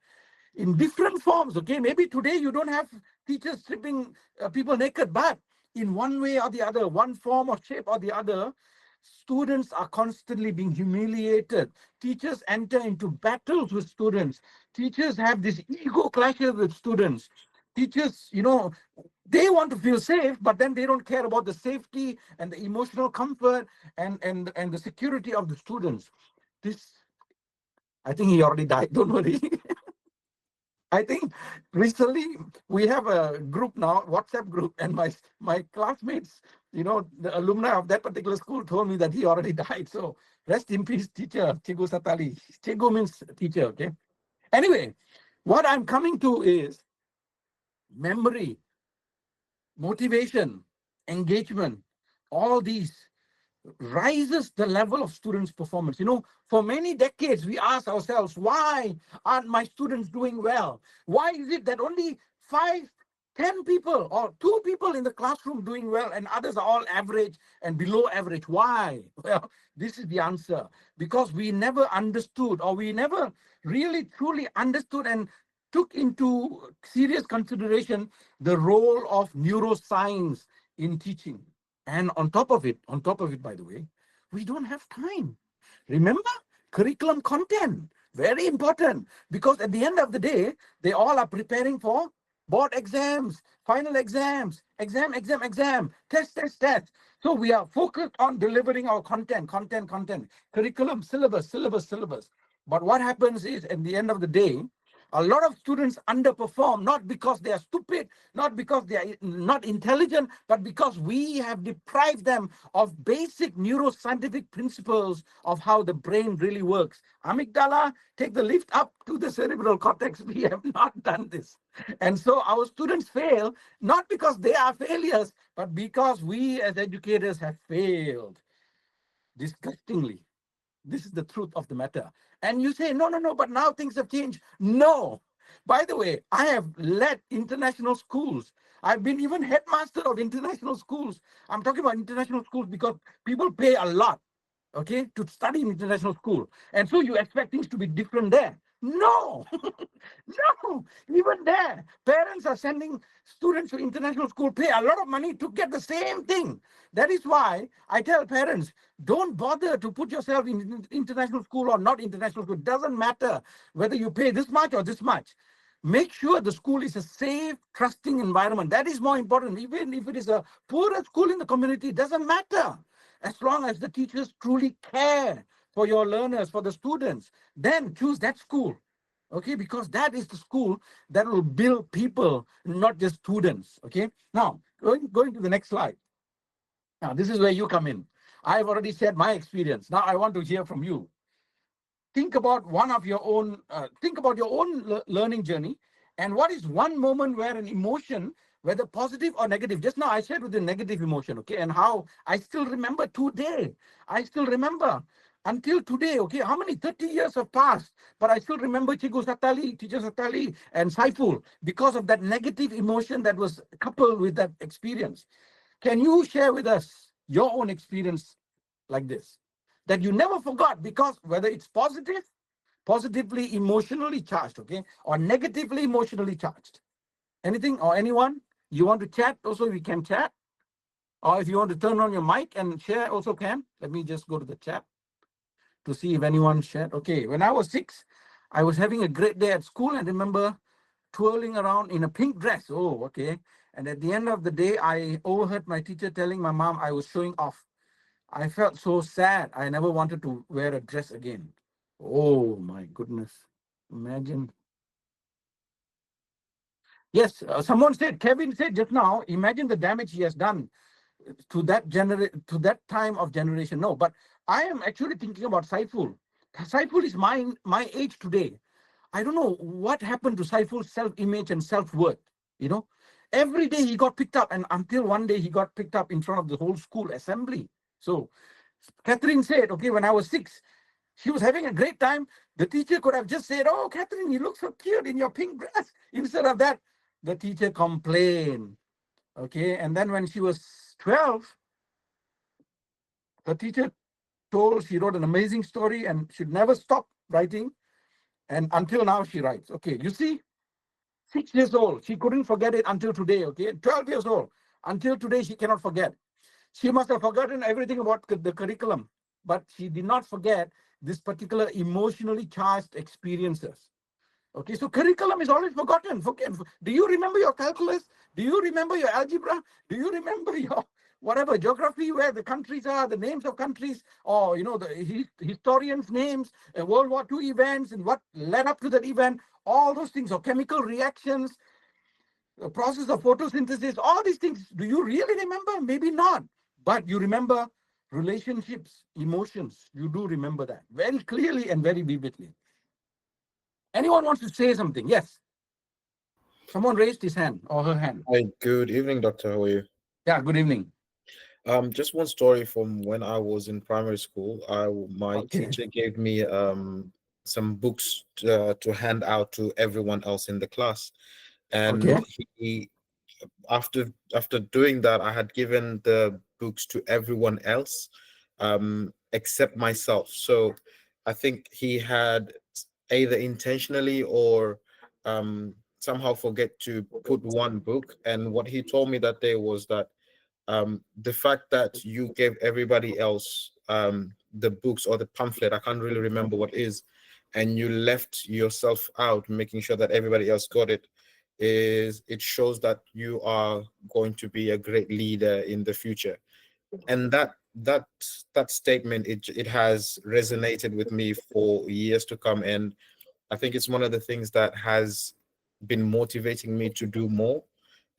in different forms, okay? Maybe today you don't have teachers stripping people naked, but in one way or the other, one form or shape or the other, students are constantly being humiliated. Teachers enter into battles with students. Teachers have this ego clashes with students. Teachers, you know, they want to feel safe, but then they don't care about the safety and the emotional comfort and the security of the students. This, I think he already died, don't worry. I think recently we have a group now, WhatsApp group, and my classmates, you know, the alumni of that particular school told me that he already died. So rest in peace, teacher, Cikgu Satali. Cikgu means teacher, okay? Anyway, what I'm coming to is memory, motivation, engagement, all these rises the level of students' performance. You know, for many decades, we ask ourselves, why aren't my students doing well? Why is it that only 5, 10 people or 2 people in the classroom doing well and others are all average and below average? Why? Well, this is the answer. Because we never understood, or we never really truly understood and took into serious consideration the role of neuroscience in teaching. And on top of it, by the way, we don't have time. Remember, curriculum content, very important, because at the end of the day, they all are preparing for board exams, final exams, exam, test. So we are focused on delivering our content, curriculum, syllabus. But what happens is, at the end of the day, a lot of students underperform, not because they are stupid, not because they are not intelligent, but because we have deprived them of basic neuroscientific principles of how the brain really works. Amygdala, take the lift up to the cerebral cortex. We have not done this. And so our students fail, not because they are failures, but because we as educators have failed disgustingly. This is the truth of the matter. And you say, no, but now things have changed. No. By the way, I have led international schools. I've been even headmaster of international schools. I'm talking about international schools because people pay a lot. okay, to study in international school. And so you expect things to be different there. No, no, even there, parents are sending students to international school, pay a lot of money to get the same thing. That is why I tell parents, don't bother to put yourself in international school or not international school. It doesn't matter whether you pay this much or this much. Make sure the school is a safe, trusting environment. That is more important. Even if it is a poorer school in the community, it doesn't matter. As long as the teachers truly care for your learners, for the students, then choose that school. Okay, because that is the school that will build people, not just students. Okay, now going to the next slide. Now, this is where you come in. I've already said my experience. Now I want to hear from you. Think about your own learning journey, and what is one moment where an emotion, whether positive or negative, just now I shared with the negative emotion, okay, and how I still remember today. I still remember until today, okay, how many 30 years have passed, but I still remember Teacher Satali and Saiful because of that negative emotion that was coupled with that experience. Can you share with us your own experience like this, that you never forgot, because whether it's positively emotionally charged, okay, or negatively emotionally charged? Anything or anyone you want to chat? Also, we can chat, or if you want to turn on your mic and share, also can. Let me just go to the chat to see if anyone shared. Okay, when I was 6, I was having a great day at school and remember twirling around in a pink dress. Oh, okay. And at the end of the day, I overheard my teacher telling my mom I was showing off. I felt so sad. I never wanted to wear a dress again. Oh my goodness. Imagine. Yes, someone said, Kevin said just now, imagine the damage he has done to that time of generation. No, but I am actually thinking about Saiful. Saiful is my age today. I don't know what happened to Saiful's self-image and self-worth. You know, every day he got picked up, and until one day he got picked up in front of the whole school assembly. So Catherine said, okay, when I was 6, she was having a great time. The teacher could have just said, oh, Catherine, you look so cute in your pink dress. Instead of that, the teacher complained. Okay, and then when she was 12, the teacher she wrote an amazing story and should never stop writing. And until now, she writes. Okay, you see, 6 years old, she couldn't forget it until today. Okay, 12 years old, until today, she cannot forget. She must have forgotten everything about the curriculum, but she did not forget this particular emotionally charged experiences. Okay, so curriculum is always forgotten. Do you remember your calculus? Do you remember your algebra? Do you remember your whatever geography, where the countries are, the names of countries, or the historians' names, World War II events, and what led up to that event? All those things, or chemical reactions, the process of photosynthesis, all these things. Do you really remember? Maybe not, but you remember relationships, emotions. You do remember that very clearly and very vividly. Anyone wants to say something? Yes. Someone raised his hand or her hand. Hi, good evening, Doctor. How are you? Yeah, good evening. Just one story from when I was in primary school. My Okay. teacher gave me some books to hand out to everyone else in the class, and Okay. he after doing that, I had given the books to everyone else, except myself. So I think he had either intentionally or somehow forget to put one book. And what he told me that day was that the fact that you gave everybody else the books or the pamphlet, I can't really remember what is, and you left yourself out, making sure that everybody else got it, it shows that you are going to be a great leader in the future. And that statement, it has resonated with me for years to come, and I think it's one of the things that has been motivating me to do more,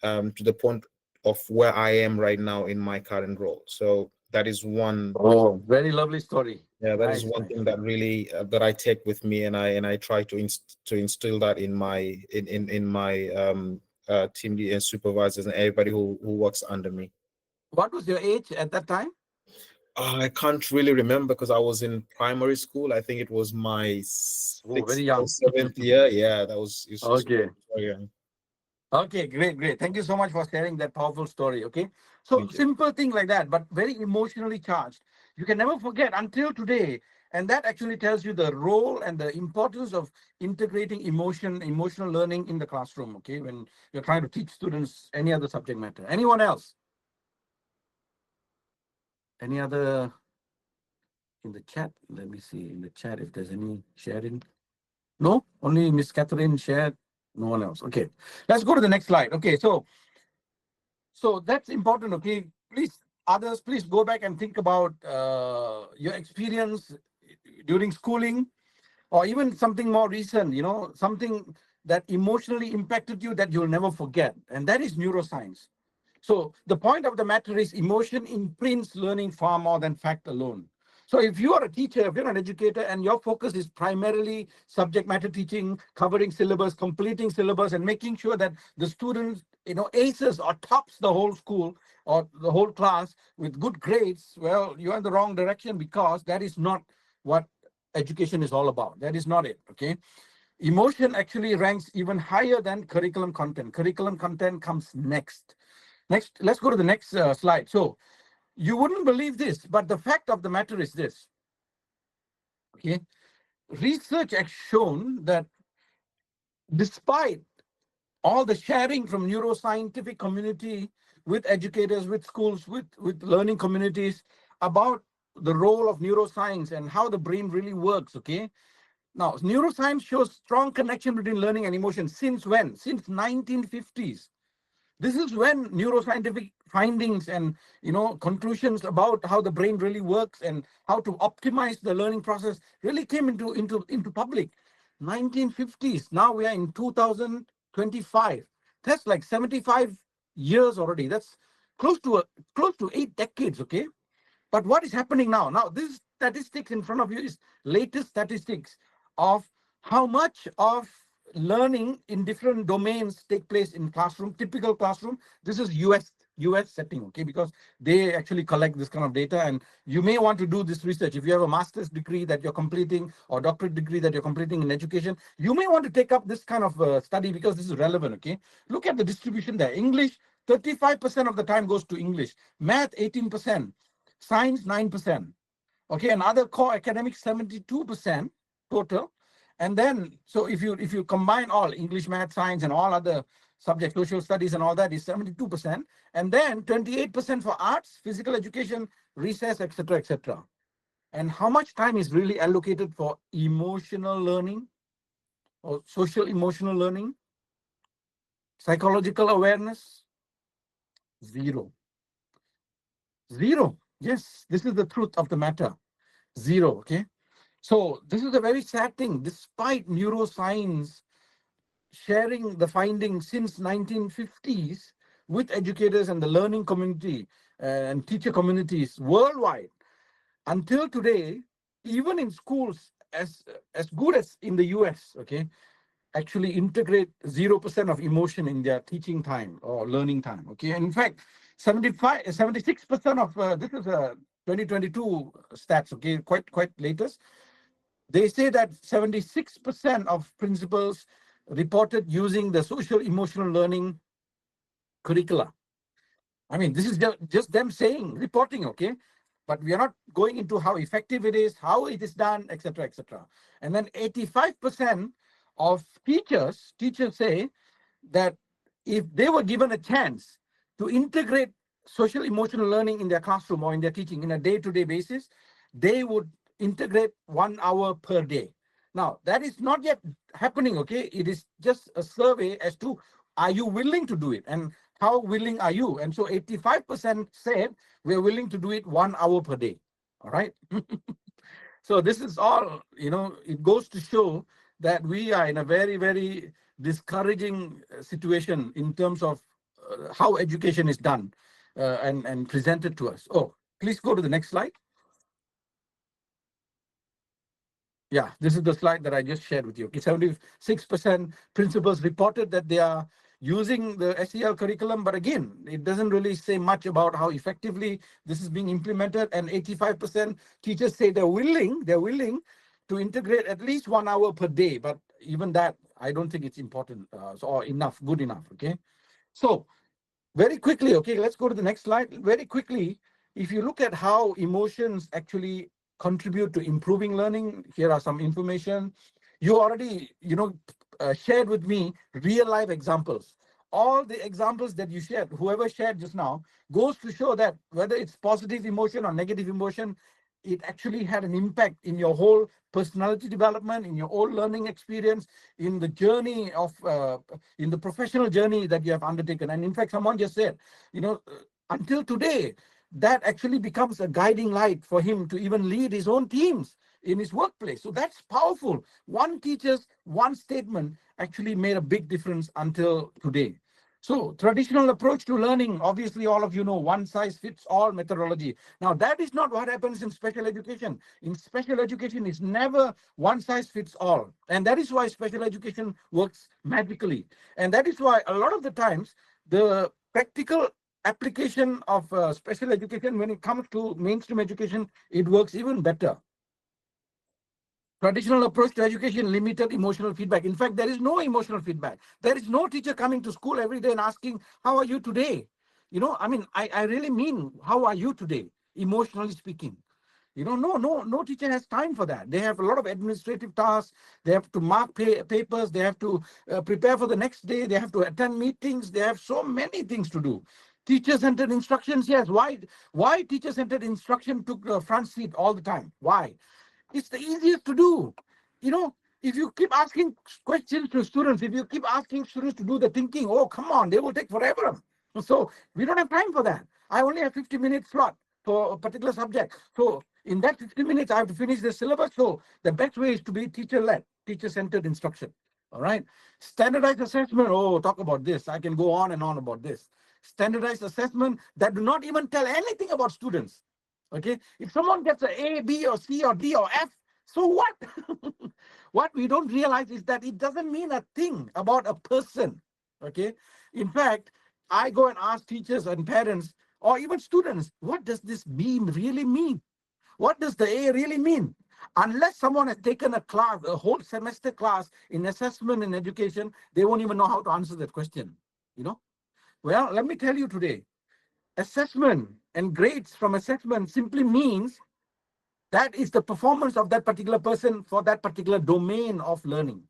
to the point of where I am right now in my current role. So that is one. Oh, very lovely story. Yeah, that is Nice, one nice. thing that really that I take with me, and I try to instill that in my team lead and supervisors and everybody who works under me. What was your age at that time? I can't really remember because I was in primary school. I think it was my Very 6th young. or 7th year. Yeah, that was Okay. very young. Okay, great, great. Thank you so much for sharing that powerful story. Okay. So Thank you. simple thing like that, but very emotionally charged. You can never forget until today. And that actually tells you the role and the importance of integrating emotional learning in the classroom, okay, when you're trying to teach students any other subject matter. Anyone else? Any other in the chat? Let me see in the chat if there's any sharing. No, only Miss Catherine shared. No one else. Okay, let's go to the next slide. Okay, so that's important. Okay, please, others, please go back and think about your experience during schooling, or even something more recent. You know, something that emotionally impacted you that you'll never forget, and that is neuroscience. So the point of the matter is emotion imprints learning far more than fact alone. So if you are a teacher, if you're an educator, and your focus is primarily subject matter teaching, covering syllabus, completing syllabus, and making sure that the students, you know, aces or tops the whole school or the whole class with good grades, well, you're in the wrong direction, because that is not what education is all about. That is not it, okay? Emotion actually ranks even higher than curriculum content. Curriculum content comes next. Next, let's go to the next slide. So you wouldn't believe this, but the fact of the matter is this. Okay, research has shown that despite all the sharing from neuroscientific community with educators, with schools, with learning communities about the role of neuroscience and how the brain really works, okay? Now, neuroscience shows strong connection between learning and emotion. Since when? Since 1950s. This is when neuroscientific findings and, you know, conclusions about how the brain really works and how to optimize the learning process really came into public. 1950s. Now we are in 2025. That's like 75 years already. That's close to 8 decades. Okay. But what is happening now? Now, this statistics in front of you is latest statistics of how much of learning in different domains take place in classroom, typical classroom. This is US setting, okay, because they actually collect this kind of data, and you may want to do this research. If you have a master's degree that you're completing or doctorate degree that you're completing in education, you may want to take up this kind of study, because this is relevant, okay? Look at the distribution there. English, 35% of the time goes to English. Math, 18%. Science, 9%. Okay, and other core academics, 72% total. And then, so if you combine all English, math, science, and all other subjects, social studies and all that, is 72%. And then 28% for arts, physical education, recess, etc., etc. And how much time is really allocated for emotional learning or social emotional learning? Psychological awareness? Zero. Zero. Yes, this is the truth of the matter. Zero, okay? So this is a very sad thing. Despite neuroscience sharing the findings since 1950s with educators and the learning community and teacher communities worldwide, until today, even in schools as good as in the US, okay, actually integrate 0% of emotion in their teaching time or learning time, okay? And in fact, 76% of, this is a 2022 stats, okay, quite latest. They say that 76% of principals reported using the social emotional learning curricula. I mean, this is just them saying, reporting, okay? But we are not going into how effective it is, how it is done, etc., etc. And then 85% of teachers say that if they were given a chance to integrate social emotional learning in their classroom or in their teaching in a day-to-day basis, they would integrate 1 hour per day. Now, that is not yet happening, okay? It is just a survey as to, are you willing to do it? And how willing are you? And so 85% said we're willing to do it 1 hour per day, all right? So this is all, you know, it goes to show that we are in a very, very discouraging situation in terms of how education is done and presented to us. Oh, please go to the next slide. Yeah, this is the slide that I just shared with you. Okay, 76% principals reported that they are using the SEL curriculum, but again, it doesn't really say much about how effectively this is being implemented. And 85% teachers say they're willing to integrate at least 1 hour per day. But even that, I don't think it's important or enough, good enough. Okay, so Very quickly, okay, let's go to the next slide. Very quickly, if you look at how emotions actually contribute to improving learning, here are some information. You already, shared with me real life examples. All the examples that you shared, whoever shared just now, goes to show that whether it's positive emotion or negative emotion, it actually had an impact in your whole personality development, in your whole learning experience, in the journey of, in the professional journey that you have undertaken. And in fact, someone just said, until today, that actually becomes a guiding light for him to even lead his own teams in his workplace. So that's powerful. One teacher's one statement actually made a big difference until today. So traditional approach to learning, obviously all of you know, one size fits all methodology. Now that is not what happens in special education. In special education, it's never one size fits all. And that is why special education works magically. And that is why a lot of the times, the practical application of special education, when it comes to mainstream education, it works even better. Traditional approach to education limited emotional feedback. In fact, there is no emotional feedback. There is no teacher coming to school every day and asking, how are you today? I really mean, how are you today, emotionally speaking? No teacher has time for that. They have a lot of administrative tasks. They have to mark papers. They have to prepare for the next day. They have to attend meetings. They have so many things to do. Teacher-centered instructions, yes. Why teacher-centered instruction took the front seat all the time? Why? It's the easiest to do. If you keep asking questions to students, if you keep asking students to do the thinking, oh, come on, they will take forever. So we don't have time for that. I only have 50-minute slot for a particular subject. So in that 50 minutes, I have to finish the syllabus. So the best way is to be teacher-led, teacher-centered instruction. All right. Standardized assessment. Oh, talk about this. I can go on and on about this. Standardized assessment that do not even tell anything about students. Okay, if someone gets an A, B, or C, or D, or F, so what? What we don't realize is that it doesn't mean a thing about a person. Okay, in fact, I go and ask teachers and parents, or even students, what does this B really mean? What does the A really mean? Unless someone has taken a class, a whole semester class in assessment and education, they won't even know how to answer that question. Well, let me tell you today. Assessment and grades from assessment simply means that is the performance of that particular person for that particular domain of learning.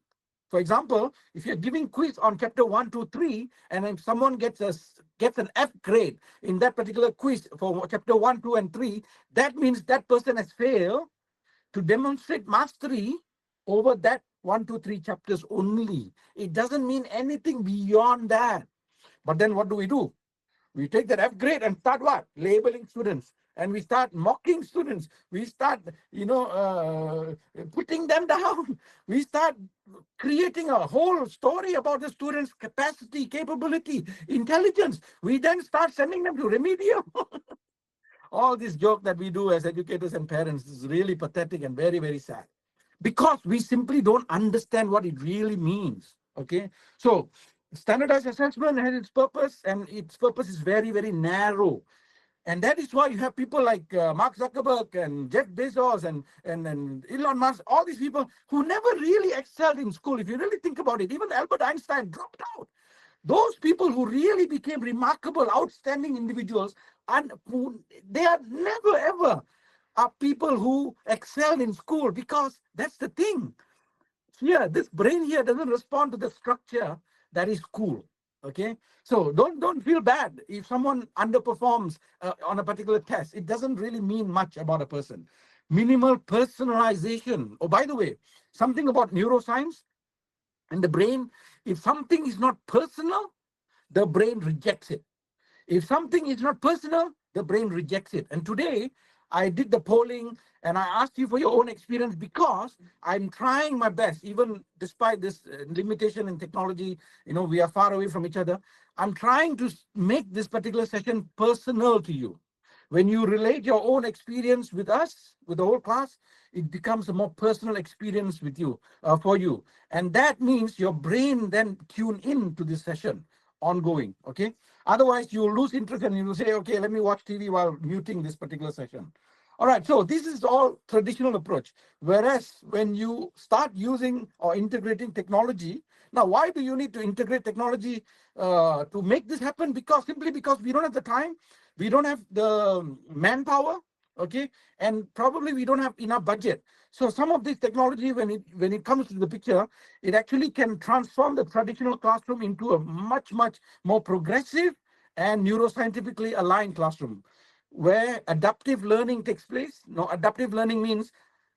For example, if you're giving quiz on chapter 1, 2, 3, and if someone gets an F grade in that particular quiz for chapter 1, 2, and 3, that means that person has failed to demonstrate mastery over that 1, 2, 3 chapters only. It doesn't mean anything beyond that. But then what do? We take that F grade and start what? Labeling students. And we start mocking students. We start, putting them down. We start creating a whole story about the students' capacity, capability, intelligence. We then start sending them to remedial. All this joke that we do as educators and parents is really pathetic and very, very sad. Because we simply don't understand what it really means. Okay. So standardized assessment has its purpose, and its purpose is very, very narrow. And that is why you have people like Mark Zuckerberg and Jeff Bezos and Elon Musk, all these people who never really excelled in school. If you really think about it, even Albert Einstein dropped out. Those people who really became remarkable, outstanding individuals, and who they are never ever are people who excel in school, because that's the thing. Here, this brain here doesn't respond to the structure that is school. Okay, so don't feel bad if someone underperforms on a particular test. It doesn't really mean much about a person. Minimal personalization. Oh, by the way, something about neuroscience and the brain. If something is not personal, the brain rejects it. If something is not personal, the brain rejects it. And today, I did the polling and I asked you for your own experience, because I'm trying my best, even despite this limitation in technology, we are far away from each other. I'm trying to make this particular session personal to you. When you relate your own experience with us, with the whole class, it becomes a more personal experience with you, for you. And that means your brain then tune in to this session ongoing, okay? Otherwise, you'll lose interest and you'll say, okay, let me watch TV while muting this particular session. All right, so this is all traditional approach. Whereas when you start using or integrating technology, Now, why do you need to integrate technology to make this happen? Simply because we don't have the time, we don't have the manpower, okay, and probably we don't have enough budget. So some of this technology, when it comes to the picture, it actually can transform the traditional classroom into a much more progressive and neuroscientifically aligned classroom, where adaptive learning takes place. Now, adaptive learning means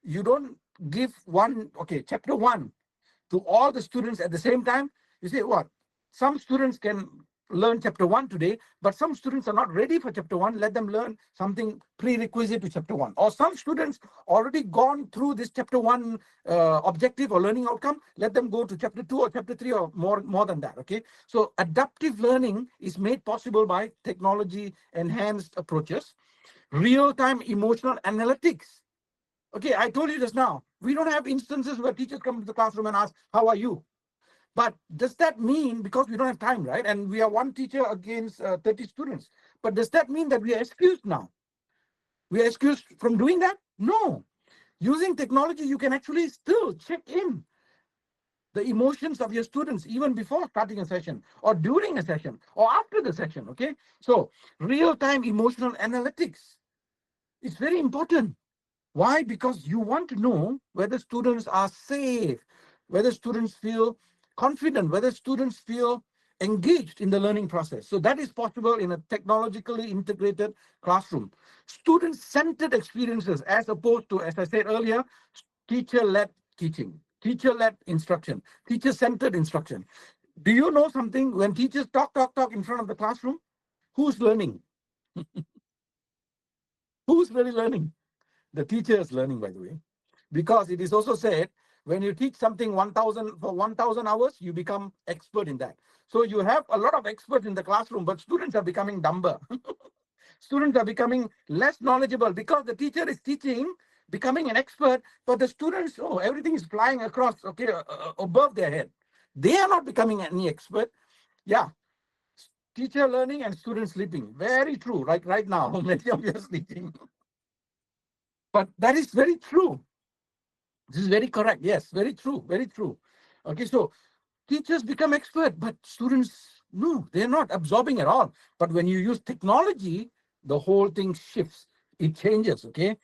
you don't give chapter 1 to all the students at the same time. You say what? Some students can learn chapter 1 today, but some students are not ready for chapter 1. Let them learn something prerequisite to chapter 1. Or some students already gone through this chapter 1 objective or learning outcome. Let them go to chapter 2 or chapter 3 or more than that. Okay. So adaptive learning is made possible by technology enhanced approaches. Real-time emotional analytics. Okay, I told you just now, we don't have instances where teachers come to the classroom and ask, how are you? But does that mean, because we don't have time, right? And we are one teacher against 30 students. But does that mean that we are excused now? We are excused from doing that? No. Using technology, you can actually still check in the emotions of your students even before starting a session or during a session or after the session, okay? So real-time emotional analytics is very important. Why? Because you want to know whether students are safe, whether students feel confident, whether students feel engaged in the learning process. So that is possible in a technologically integrated classroom. Student-centered experiences as opposed to, as I said earlier, teacher-led teaching, teacher-led instruction, teacher-centered instruction. Do you know something? When teachers talk in front of the classroom, who's learning? Who's really learning? The teacher is learning, by the way, because it is also said, when you teach something 1,000 hours, you become expert in that. So you have a lot of experts in the classroom, but students are becoming dumber. Students are becoming less knowledgeable because the teacher is teaching, becoming an expert, but the students, everything is flying across, okay, above their head. They are not becoming any expert. Yeah. Teacher learning and students sleeping. Very true. Like right now, many of you are sleeping. But that is very true. This is very correct. Yes, very true. Very true. Okay, so teachers become expert, but students, no, they're not absorbing at all. But when you use technology, the whole thing shifts. It changes, okay?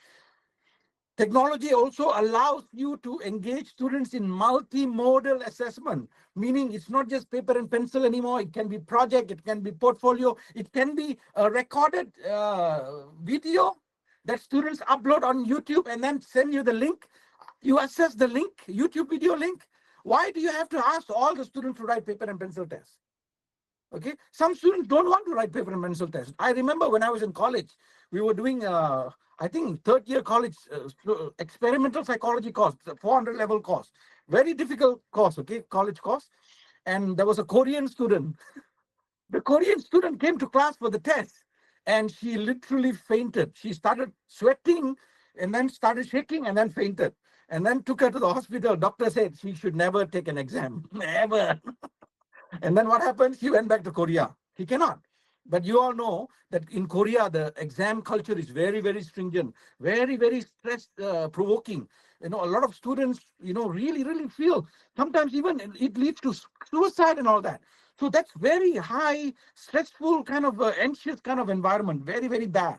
Technology also allows you to engage students in multimodal assessment, meaning it's not just paper and pencil anymore. It can be project, it can be portfolio, it can be a recorded video that students upload on YouTube and then send you the link. You access the link, YouTube video link. Why do you have to ask all the students to write paper and pencil tests? Okay, some students don't want to write paper and pencil tests. I remember when I was in college, we were doing, I think, third year college experimental psychology course, 400 level course, very difficult course, okay, college course. And there was a Korean student. The Korean student came to class for the test and she literally fainted. She started sweating and then started shaking and then fainted. And then took her to the hospital. Doctor said she should never take an exam, never. And then what happened? She went back to Korea. He cannot. But you all know that in Korea, the exam culture is very, very stringent, very, very stress provoking. You know, a lot of students, you know, really, really feel sometimes even it leads to suicide and all that. So that's very high, stressful kind of anxious kind of environment, very, very bad.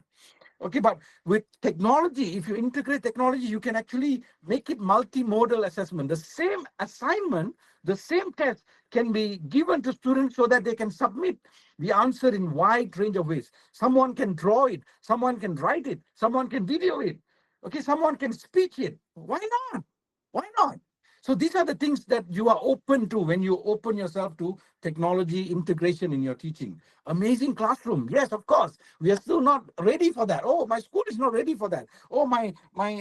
Okay, but with technology, if you integrate technology, you can actually make it multimodal assessment. The same assignment, the same test can be given to students so that they can submit the answer in wide range of ways. Someone can draw it, someone can write it, someone can video it. Okay, someone can speak it. Why not? Why not? So these are the things that you are open to when you open yourself to technology integration in your teaching. Amazing classroom. Yes, of course. We are still not ready for that. Oh, my school is not ready for that. Oh, my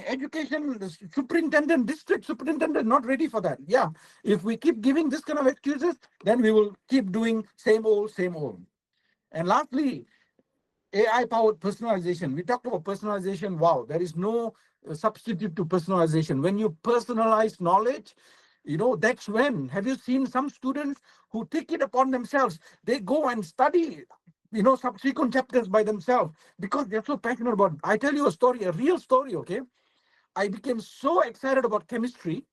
education superintendent, district superintendent, not ready for that. Yeah. If we keep giving this kind of excuses, then we will keep doing same old, same old. And lastly, AI-powered personalization. We talked about personalization. Wow, there is no substitute to personalization. When you personalize knowledge, you know, that's when. Have you seen some students who take it upon themselves? They go and study, you know, subsequent chapters by themselves because they're so passionate about it. I tell you a story, a real story, okay? I became so excited about chemistry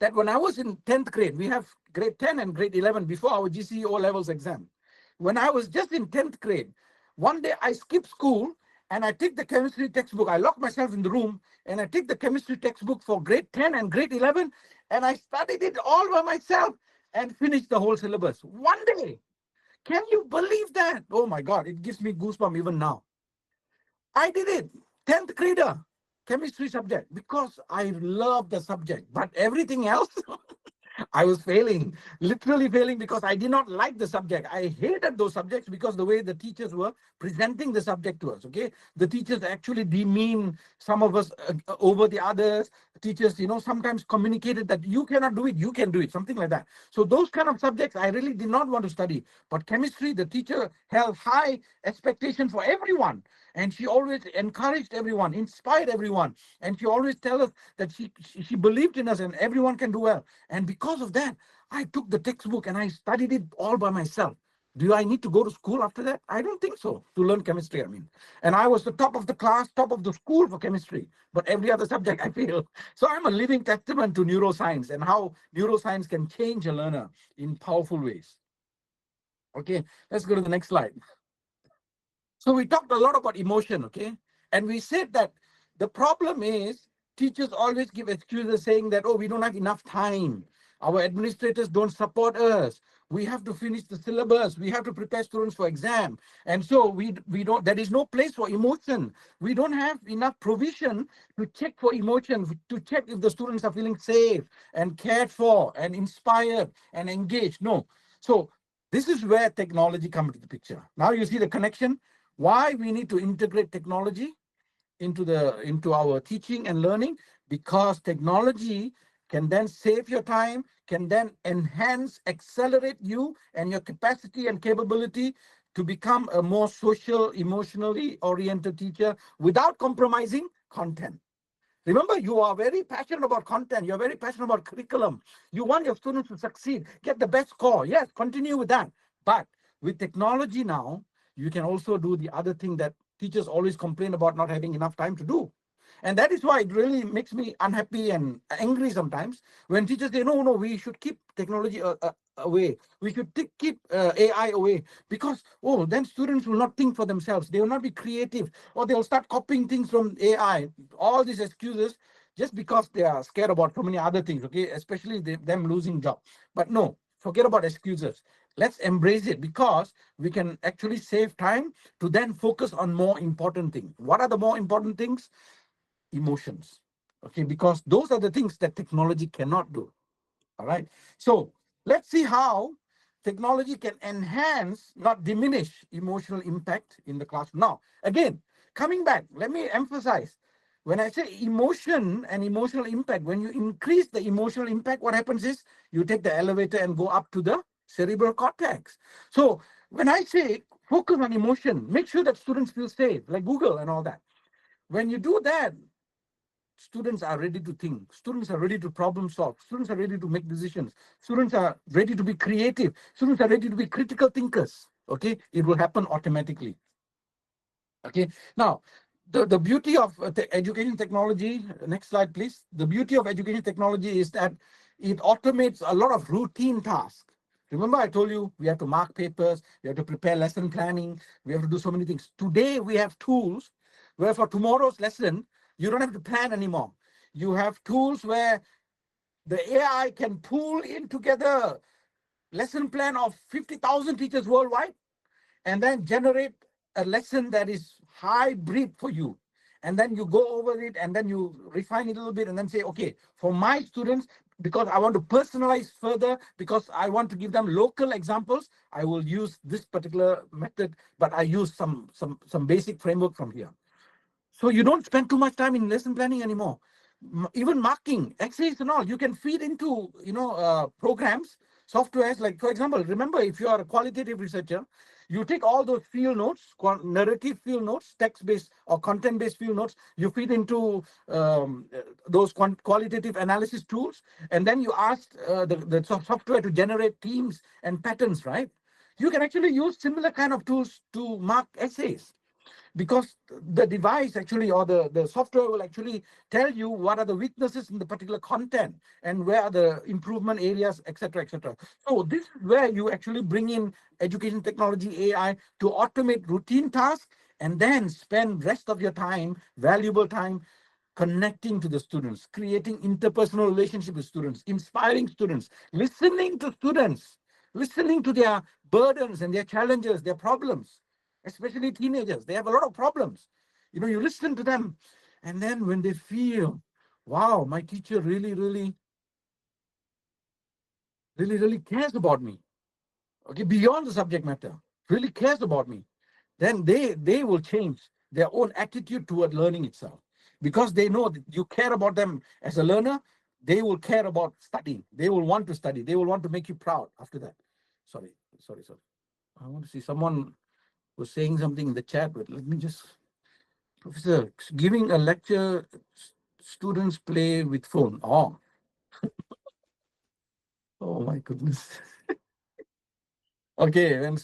that when I was in 10th grade, we have grade 10 and grade 11 before our GCE O levels exam. When I was just in 10th grade, one day I skipped school and I take the chemistry textbook. I lock myself in the room and I take the chemistry textbook for grade 10 and grade 11 and I studied it all by myself and finished the whole syllabus. One day. Can you believe that? Oh my God, it gives me goosebumps even now. I did it, 10th grader, chemistry subject, because I love the subject, but everything else, I was failing, literally failing because I did not like the subject. I hated those subjects because the way the teachers were presenting the subject to us, okay? The teachers actually demean some of us over the others. Teachers, sometimes communicated that you cannot do it, you can do it, something like that. So those kind of subjects, I really did not want to study. But chemistry, the teacher held high expectation for everyone. And she always encouraged everyone, inspired everyone. And she always tell us that she believed in us and everyone can do well. And because of that, I took the textbook and I studied it all by myself. Do I need to go to school after that? I don't think so, to learn chemistry, I mean. And I was the top of the class, top of the school for chemistry, but every other subject I failed. So I'm a living testament to neuroscience and how neuroscience can change a learner in powerful ways. Okay, let's go to the next slide. So we talked a lot about emotion, okay? And we said that the problem is teachers always give excuses saying that, oh, we don't have enough time. Our administrators don't support us. We have to finish the syllabus. We have to prepare students for exam. And so we don't, there is no place for emotion. We don't have enough provision to check for emotion, to check if the students are feeling safe and cared for and inspired and engaged. No. So this is where technology comes into the picture. Now you see the connection. Why we need to integrate technology into our teaching and learning, because technology can then save your time, can then enhance, accelerate you and your capacity and capability to become a more social, emotionally oriented teacher without compromising content. Remember, you are very passionate about content. You're very passionate about curriculum. You want your students to succeed, get the best score. Yes, continue with that. But with technology now, you can also do the other thing that teachers always complain about not having enough time to do. And that is why it really makes me unhappy and angry sometimes when teachers say, no, we should keep technology away. We should keep AI away because, then students will not think for themselves. They will not be creative, or they'll start copying things from AI. All these excuses just because they are scared about so many other things, okay? Especially them losing job. But no, forget about excuses. Let's embrace it because we can actually save time to then focus on more important things. What are the more important things? Emotions, okay? Because those are the things that technology cannot do, all right? So let's see how technology can enhance, not diminish, emotional impact in the classroom. Now, again, coming back, let me emphasize, when I say emotion and emotional impact, when you increase the emotional impact, what happens is you take the elevator and go up to the cerebral cortex. So when I say focus on emotion, make sure that students feel safe, like Google and all that. When you do that, students are ready to think. Students are ready to problem solve. Students are ready to make decisions. Students are ready to be creative. Students are ready to be critical thinkers. Okay, it will happen automatically. Okay, now the beauty of education technology, next slide please. The beauty of education technology is that it automates a lot of routine tasks. Remember I told you we have to mark papers, we have to prepare lesson planning, we have to do so many things. Today we have tools where for tomorrow's lesson, you don't have to plan anymore. You have tools where the AI can pull in together lesson plan of 50,000 teachers worldwide and then generate a lesson that is hybrid for you. And then you go over it and then you refine it a little bit and then say, okay, for my students, because I want to personalize further, because I want to give them local examples, I will use this particular method, but I use some basic framework from here. So you don't spend too much time in lesson planning anymore. Even marking, essays and all, you can feed into, programs, softwares. Like, for example, remember, if you are a qualitative researcher, you take all those field notes, narrative field notes, text-based or content-based field notes, you feed into those qualitative analysis tools, and then you ask the software to generate themes and patterns, right? You can actually use similar kind of tools to mark essays. because the device actually, or the software will actually tell you what are the weaknesses in the particular content and where are the improvement areas, etc., etc. So this is where you actually bring in education technology, AI, to automate routine tasks and then spend rest of your time, valuable time, connecting to the students, creating interpersonal relationship with students, inspiring students, listening to students, listening to their burdens and their challenges, their problems, especially teenagers. They have a lot of problems. You know, you listen to them, and then when they feel, wow, my teacher really cares about me, okay, beyond the subject matter, really cares about me, then they will change their own attitude toward learning itself, because they know that you care about them as a learner. They will care about studying. They will want to study. They will want to make you proud after that. Sorry. I want to see someone was saying something in the chat, but let me just, Professor, giving a lecture, students play with phone. Oh, oh my goodness. Okay, then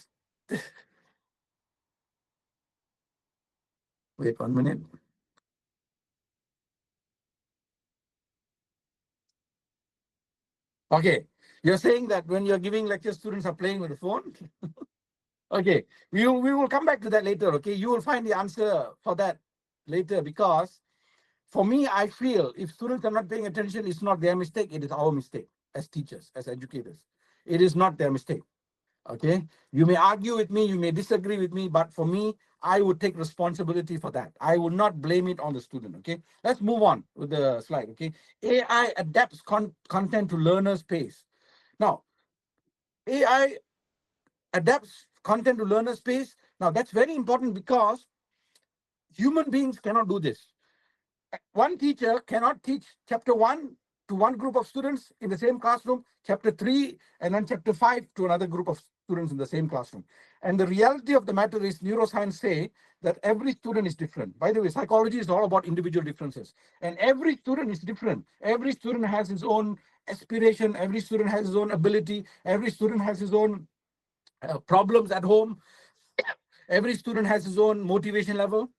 wait 1 minute. Okay, you're saying that when you're giving lectures, students are playing with the phone? Okay, we will come back to that later, okay? You will find the answer for that later, because for me, I feel if students are not paying attention, it's not their mistake, it is our mistake as teachers, as educators. It is not their mistake, okay? You may argue with me, you may disagree with me, but for me, I would take responsibility for that. I would not blame it on the student, okay? Let's move on with the slide, okay? AI adapts content to learners' pace. Now, AI adapts content to learner's pace. Now, that's very important because human beings cannot do this. One teacher cannot teach chapter 1 to one group of students in the same classroom, chapter 3, and then chapter 5 to another group of students in the same classroom. And the reality of the matter is, neuroscience say that every student is different. By the way, psychology is all about individual differences. And every student is different. Every student has his own aspiration. Every student has his own ability. Every student has his own problems at home. Every student has his own motivation level.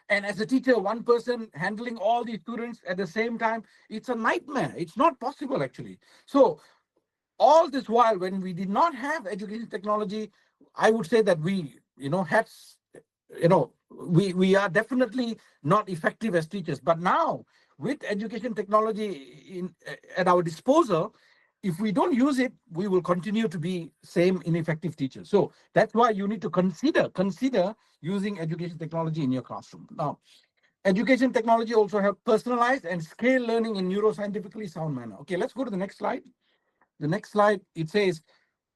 And as a teacher, one person handling all these students at the same time, it's a nightmare. It's not possible, actually. So all this while, when we did not have education technology, I would say that we, had, we are definitely not effective as teachers. But now, with education technology at our disposal, if we don't use it, we will continue to be same ineffective teachers. So that's why you need to consider using education technology in your classroom. Now, education technology also have personalized and scale learning in neuroscientifically sound manner. Okay, let's go to the next slide. The next slide, it says,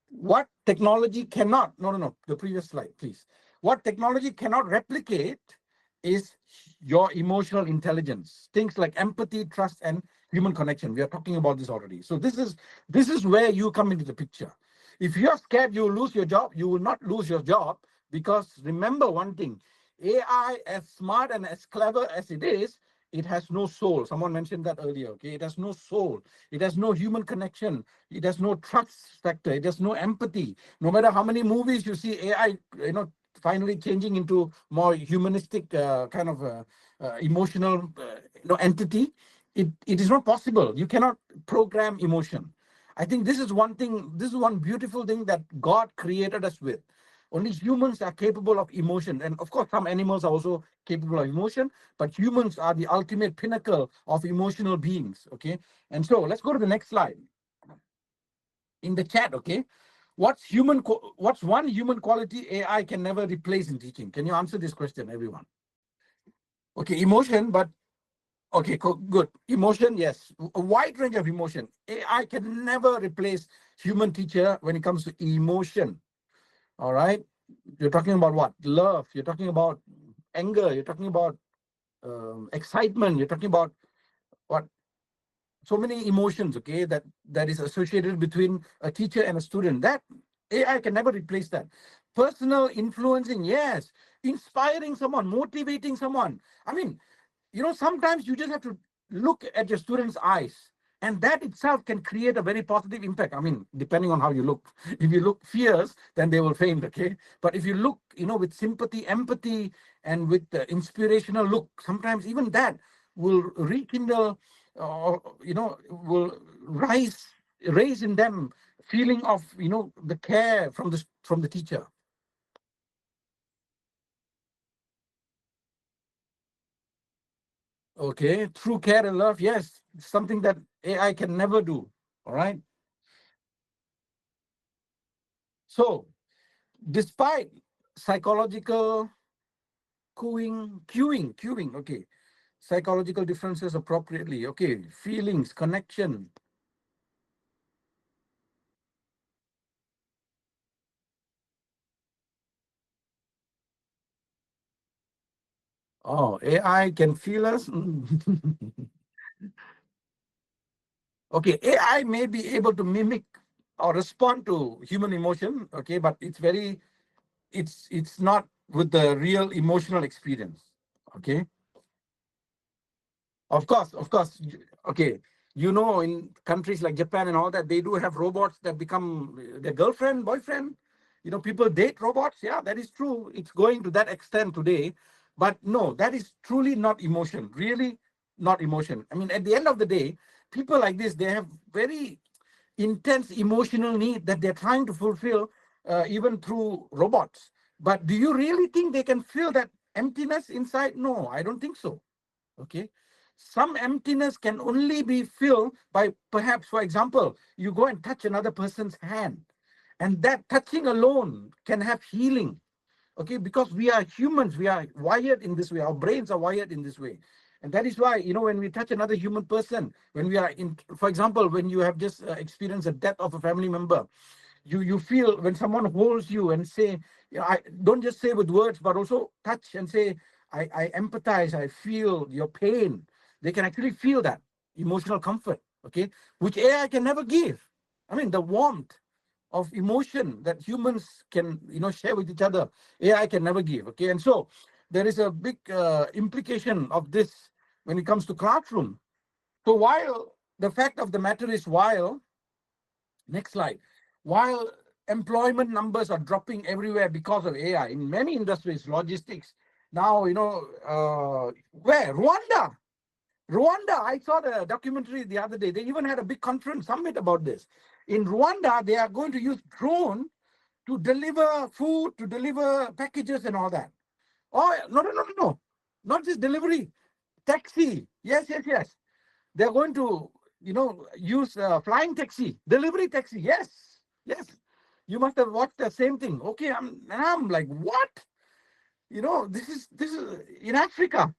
what technology cannot, no, the previous slide, please. What technology cannot replicate is your emotional intelligence, things like empathy, trust, and human connection. We are talking about this already. So this is where you come into the picture. If you're scared you will lose your job, you will not lose your job, because remember one thing, AI, as smart and as clever as it is, it has no soul. Someone mentioned that earlier, okay? It has no soul. It has no human connection. It has no trust factor. It has no empathy. No matter how many movies you see AI, finally changing into more humanistic kind of emotional entity, it is not possible. You cannot program emotion. I think this is one thing, this is one beautiful thing that God created us with. Only humans are capable of emotion. And of course, some animals are also capable of emotion, but humans are the ultimate pinnacle of emotional beings, okay? And so let's go to the next slide. In the chat, okay? What's one human quality AI can never replace in teaching? Can you answer this question, everyone? Okay, emotion, but okay, good. Emotion, yes. A wide range of emotion. AI can never replace human teacher when it comes to emotion. All right. You're talking about what? Love. You're talking about anger. You're talking about excitement. You're talking about what? So many emotions, okay, that is associated between a teacher and a student. That AI can never replace that. Personal influencing, yes. Inspiring someone, motivating someone. I mean, sometimes you just have to look at your students' eyes And that itself can create a very positive impact. I mean, depending on how you look. If you look fierce, then they will faint, okay? But if you look, with sympathy, empathy, and with the inspirational look, sometimes even that will rekindle, or, will raise in them feeling of, the care from the teacher. Okay, true care and love, yes, something that AI can never do. All right. So, despite psychological cueing, okay, psychological differences appropriately, okay, feelings, connection. Oh, AI can feel us. Okay, AI may be able to mimic or respond to human emotion, okay, but it's not with the real emotional experience, okay. Of course. Okay, in countries like Japan and all that, they do have robots that become their girlfriend, boyfriend. People date robots. Yeah, that is true. It's going to that extent today. But no, that is truly not emotion. Really not emotion. I mean, at the end of the day, people like this, they have very intense emotional need that they're trying to fulfill, even through robots. But do you really think they can feel that emptiness inside? No, I don't think so. Okay. Some emptiness can only be filled by, perhaps, for example, you go and touch another person's hand, and that touching alone can have healing. Okay, because we are humans, we are wired in this way, our brains are wired in this way. And that is why, when we touch another human person, when we are in, for example, when you have just experienced the death of a family member, you feel when someone holds you and say, I don't just say with words, but also touch and say, I empathize, I feel your pain. They can actually feel that emotional comfort, okay, which AI can never give. I mean, the warmth of emotion that humans can, share with each other, AI can never give, okay. And so there is a big implication of this when it comes to classroom. So while the fact of the matter is, next slide, while employment numbers are dropping everywhere because of AI in many industries, logistics, now, where? Rwanda, I saw the documentary the other day. They even had a big conference summit about this. In Rwanda, they are going to use drone to deliver food, to deliver packages and all that. Oh, no. Not just delivery, taxi. Yes. They're going to, use flying taxi, delivery taxi. Yes. You must have watched the same thing. Okay, I'm like, what? This is in Africa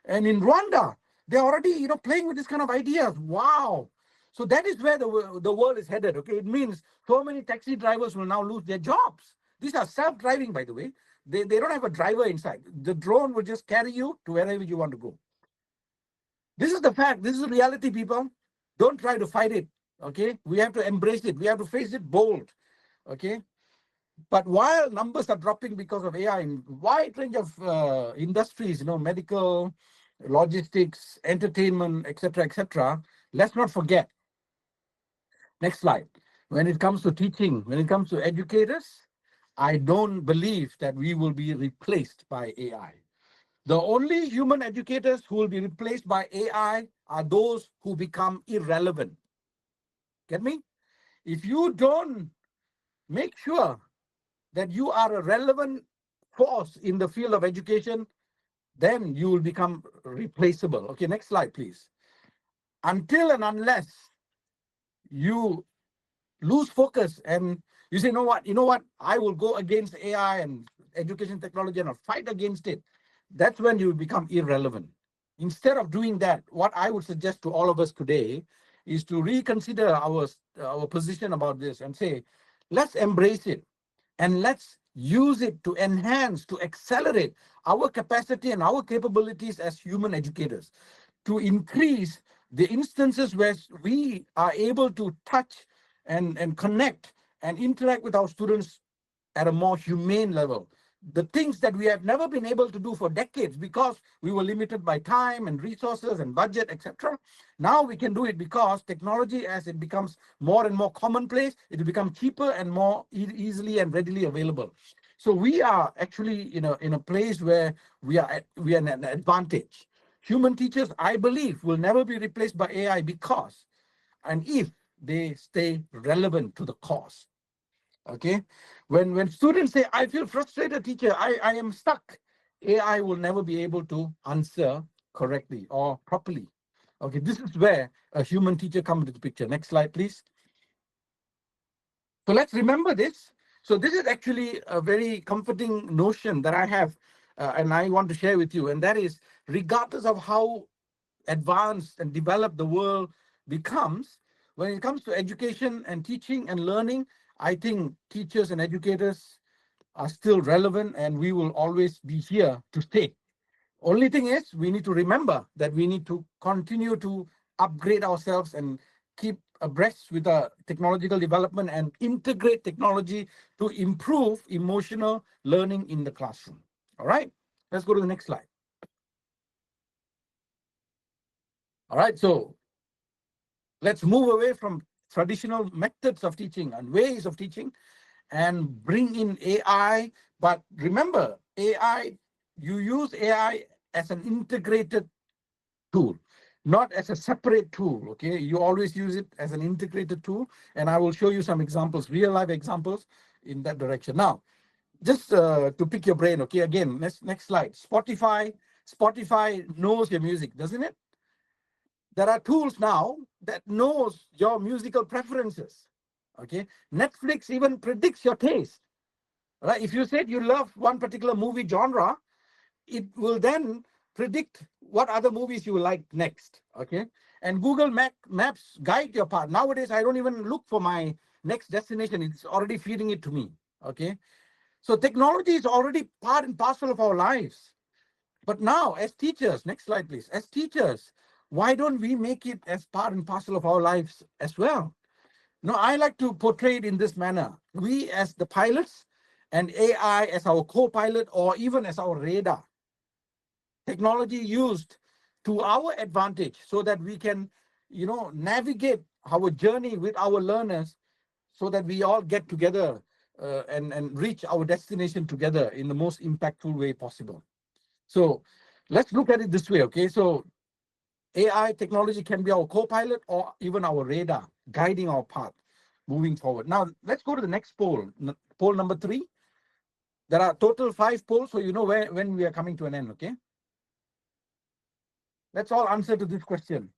and in Rwanda. They're already, playing with this kind of ideas. Wow. So that is where the world is headed. Okay, it means so many taxi drivers will now lose their jobs. These are self-driving, by the way. They don't have a driver inside. The drone will just carry you to wherever you want to go. This is the fact. This is the reality, people. Don't try to fight it. Okay, we have to embrace it. We have to face it bold. Okay. But while numbers are dropping because of AI in wide range of industries, medical, logistics, entertainment, etc., let's not forget. Next slide. When it comes to teaching, when it comes to educators, I don't believe that we will be replaced by AI. The only human educators who will be replaced by AI are those who become irrelevant. Get me? If you don't make sure that you are a relevant force in the field of education, then you will become replaceable. Okay, next slide, please. Until and unless you lose focus and you say, you know what, I will go against AI and education technology and I'll fight against it, that's when you become irrelevant. Instead of doing that, what I would suggest to all of us today is to reconsider our position about this and say, let's embrace it and let's use it to enhance, to accelerate our capacity and our capabilities as human educators, to increase the instances where we are able to touch and connect and interact with our students at a more humane level, the things that we have never been able to do for decades because we were limited by time and resources and budget, etc. Now we can do it because technology, as it becomes more and more commonplace, it will become cheaper and more easily and readily available. So we are actually in a place where we are in an advantage. Human teachers, I believe, will never be replaced by AI because and if they stay relevant to the cause. Okay, when students say, I feel frustrated, teacher, I am stuck, AI will never be able to answer correctly or properly. Okay, this is where a human teacher comes into the picture. Next slide, please. So let's remember this. So this is actually a very comforting notion that I have, and I want to share with you, and that is, regardless of how advanced and developed the world becomes, when it comes to education and teaching and learning, I think teachers and educators are still relevant and we will always be here to stay. Only thing is, we need to remember that we need to continue to upgrade ourselves and keep abreast with the technological development and integrate technology to improve emotional learning in the classroom. All right, let's go to the next slide. All right, so let's move away from traditional methods of teaching and ways of teaching and bring in AI. But remember, AI, you use AI as an integrated tool, not as a separate tool. Okay, you always use it as an integrated tool, and I will show you some examples, real life examples in that direction. Now, just to pick your brain. Okay, again, next slide. Spotify knows your music, doesn't it? There are tools now that knows your musical preferences. Okay, Netflix even predicts your taste. Right? If you said you love one particular movie genre, it will then predict what other movies you like next. Okay, and Google Maps guide your path. Nowadays, I don't even look for my next destination; it's already feeding it to me. Okay, so technology is already part and parcel of our lives. But now, as teachers, next slide, please. As teachers, why don't we make it as part and parcel of our lives as well? No, I like to portray it in this manner. We as the pilots and AI as our co-pilot or even as our radar. Technology used to our advantage so that we can, navigate our journey with our learners so that we all get together and reach our destination together in the most impactful way possible. So let's look at it this way, okay? So AI technology can be our co-pilot or even our radar, guiding our path moving forward. Now, let's go to the next poll, poll number 3. There are total 5 polls, so you know when we are coming to an end, okay? Let's all answer to this question.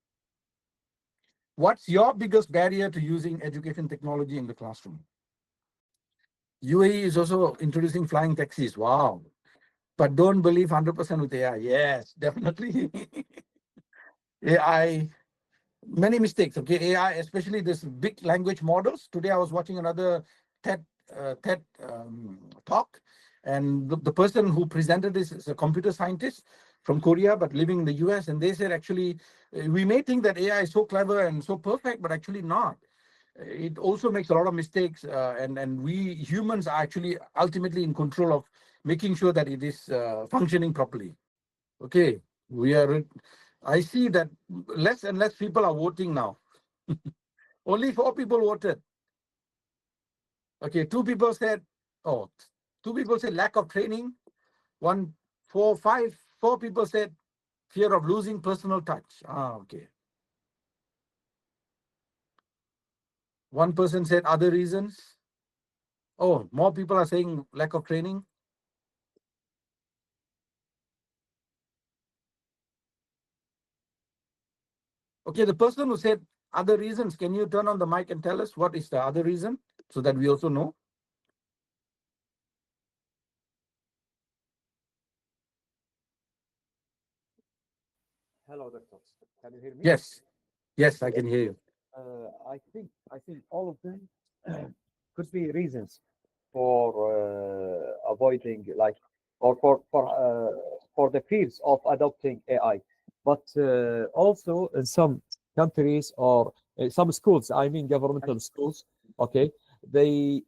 What's your biggest barrier to using education technology in the classroom? UAE is also introducing flying taxis. Wow. But don't believe 100% with AI. Yes, definitely. AI, many mistakes. Okay, AI, especially this big language models. Today I was watching another TED talk, and the person who presented this is a computer scientist from Korea but living in the US, and they said actually we may think that AI is so clever and so perfect, but actually not. It also makes a lot of mistakes, and we humans are actually ultimately in control of making sure that it is functioning properly. Okay, I see that less and less people are voting now. Only 4 people voted. Okay, 2 people said, 2 people said lack of training. 4 people said fear of losing personal touch. Okay. 1 person said other reasons. Oh, more people are saying lack of training. Okay, the person who said other reasons, can you turn on the mic and tell us what is the other reason so that we also know? Hello, doctor. Can you hear me? Yes, I can hear you. I think all of them could be reasons for avoiding or for the fears of adopting AI, but also in some countries or some schools, I mean governmental schools, okay, they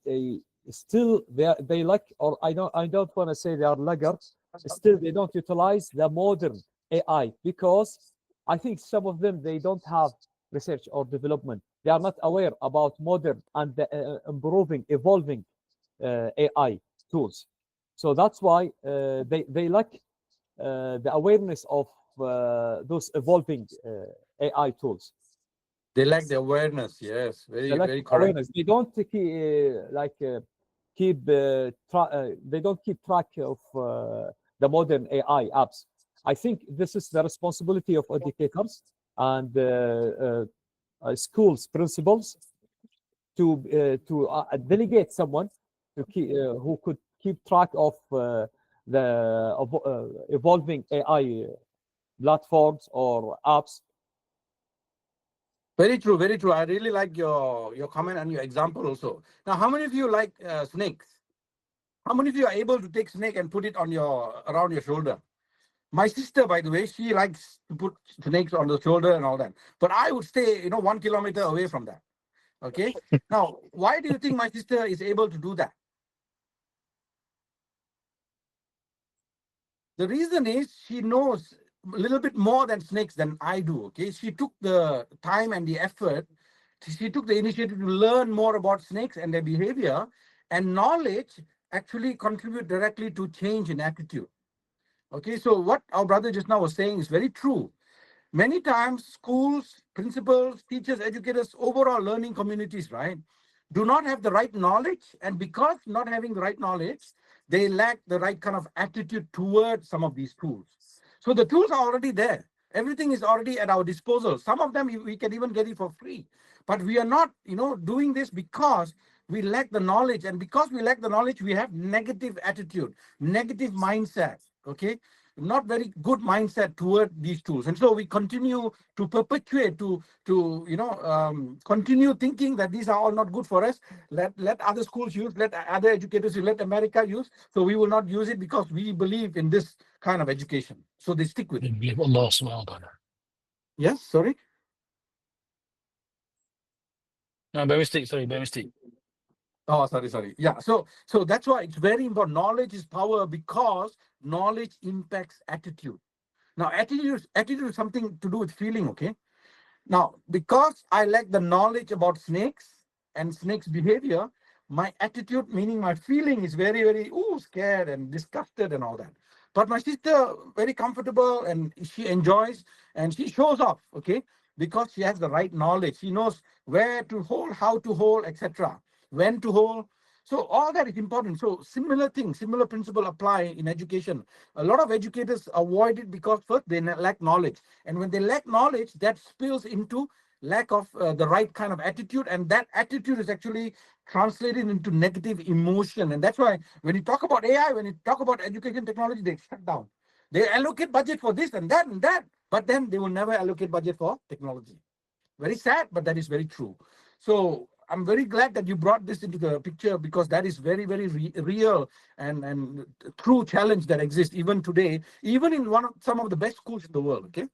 still they like, or I don't want to say they are laggards, still they don't utilize the modern AI, because I think some of them, they don't have research or development. They are not aware about modern and the, improving, evolving AI tools. So that's why they lack the awareness of those evolving AI tools. They lack the awareness. Yes, They very, lack very correct. awareness. They don't they don't keep track of the modern AI apps. I think this is the responsibility of educators and schools principals to delegate someone to keep, who could keep track of the evolving AI platforms or apps. Very true, very true. I really like your comment and your example also. Now, how many of you like snakes? How many of you are able to take snake and put it on around your shoulder? My sister, by the way, she likes to put snakes on the shoulder and all that. But I would stay, 1 kilometer away from that. Okay. Now, why do you think my sister is able to do that? The reason is she knows a little bit more than snakes than I do. Okay. She took the time and the effort. She took the initiative to learn more about snakes and their behavior, and knowledge actually contribute directly to change in attitude. Okay. So what our brother just now was saying is very true. Many times schools, principals, teachers, educators, overall learning communities, right, do not have the right knowledge. And because not having the right knowledge, they lack the right kind of attitude towards some of these tools. So the tools are already there. Everything is already at our disposal. Some of them we can even get it for free. But we are not, doing this because we lack the knowledge. And because we lack the knowledge, we have negative attitude, negative mindset. Okay. Not very good mindset toward these tools, and so we continue to perpetuate to continue thinking that these are all not good for us. Let other schools use, let other educators use, let America use. So we will not use it because we believe in this kind of education. So they stick with it. believe Allah subhanahu wa ta'ala. Yes, sorry. No, by mistake, sorry, by mistake. Oh, sorry. Yeah. So that's why it's very important. Knowledge is power because knowledge impacts attitude. Now, attitude is something to do with feeling, okay? Now, because I lack the knowledge about snakes and snakes' behavior, my attitude, meaning my feeling, is very, very scared and disgusted and all that. But my sister, very comfortable, and she enjoys and she shows off, okay? Because she has the right knowledge. She knows where to hold, how to hold, etc., when to hold. So all that is important. So similar thing, similar principle apply in education. A lot of educators avoid it because first they lack knowledge. And when they lack knowledge, that spills into lack of the right kind of attitude. And that attitude is actually translated into negative emotion. And that's why when you talk about AI, when you talk about education technology, they shut down. They allocate budget for this and that and that, but then they will never allocate budget for technology. Very sad, but that is very true. So I'm very glad that you brought this into the picture because that is very, very real and true challenge that exists even today, even in some of the best schools in the world. Okay.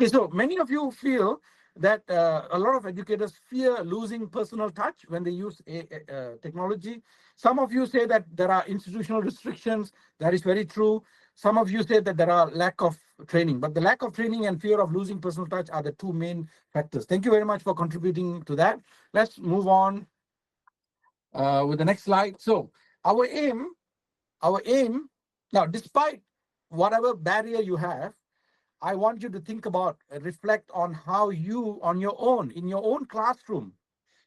So many of you feel that a lot of educators fear losing personal touch when they use technology. Some of you say that there are institutional restrictions. That is very true. Some of you say that there are lack of training, but the lack of training and fear of losing personal touch are the two main factors. Thank you very much for contributing to that. Let's move on with the next slide. So our aim now, despite whatever barrier you have, I want you to think about, reflect on how you, on your own, in your own classroom,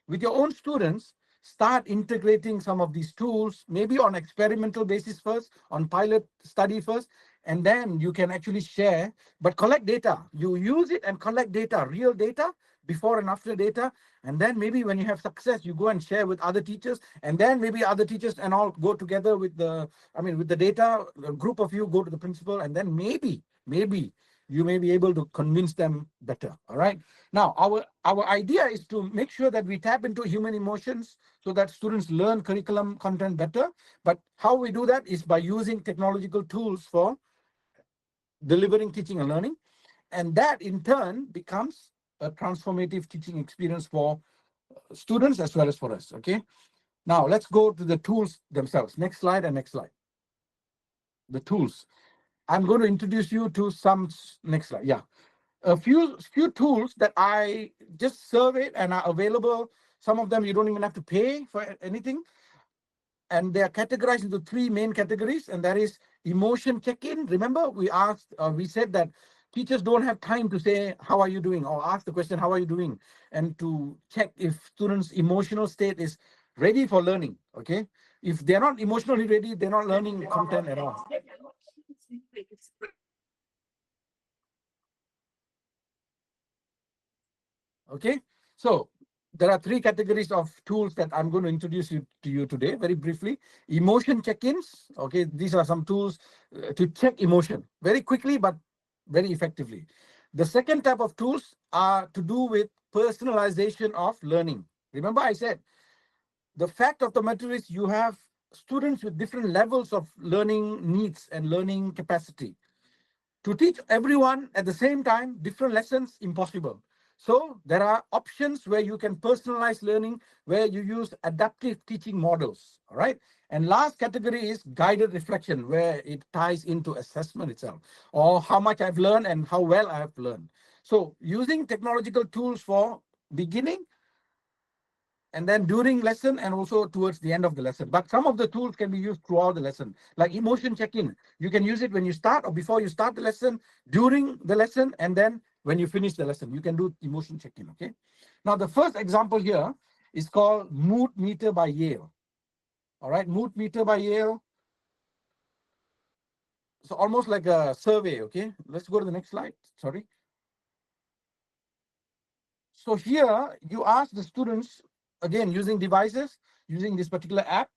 with your own students, start integrating some of these tools, maybe on experimental basis first, on pilot study first, and then you can actually share, but collect data. You use it and collect data, real data, before and after data. And then maybe when you have success, you go and share with other teachers, and then maybe other teachers and all go together with the data, a group of you go to the principal, and then maybe you may be able to convince them better. All right. Now, our idea is to make sure that we tap into human emotions so that students learn curriculum content better. But how we do that is by using technological tools for delivering teaching and learning. And that in turn becomes a transformative teaching experience for students as well as for us. Okay. Now let's go to the tools themselves. Next slide and next slide. The tools. I'm going to introduce you to some, next slide, yeah. A few tools that I just surveyed and are available. Some of them you don't even have to pay for anything. And they are categorized into three main categories, and that is emotion check-in. Remember, we said that teachers don't have time to say, how are you doing? Or ask the question, how are you doing? And to check if students' emotional state is ready for learning, okay? If they're not emotionally ready, they're not learning content at all. Okay, so there are three categories of tools that I'm going to introduce to you today, very briefly. Emotion check-ins. Okay, these are some tools to check emotion very quickly, but very effectively. The second type of tools are to do with personalization of learning. Remember I said, the fact of the matter is you have students with different levels of learning needs and learning capacity. To teach everyone at the same time, different lessons, impossible. So there are options where you can personalize learning, where you use adaptive teaching models, all right? And last category is guided reflection, where it ties into assessment itself, or how much I've learned and how well I have learned. So using technological tools for beginning, and then during lesson and also towards the end of the lesson. But some of the tools can be used throughout the lesson, like emotion check-in. You can use it when you start or before you start the lesson, during the lesson, and then when you finish the lesson, you can do emotion check-in, okay? Now, the first example here is called Mood Meter by Yale. All right, Mood Meter by Yale. So almost like a survey, okay? Let's go to the next slide, sorry. So here you ask the students, again, using devices, using this particular app,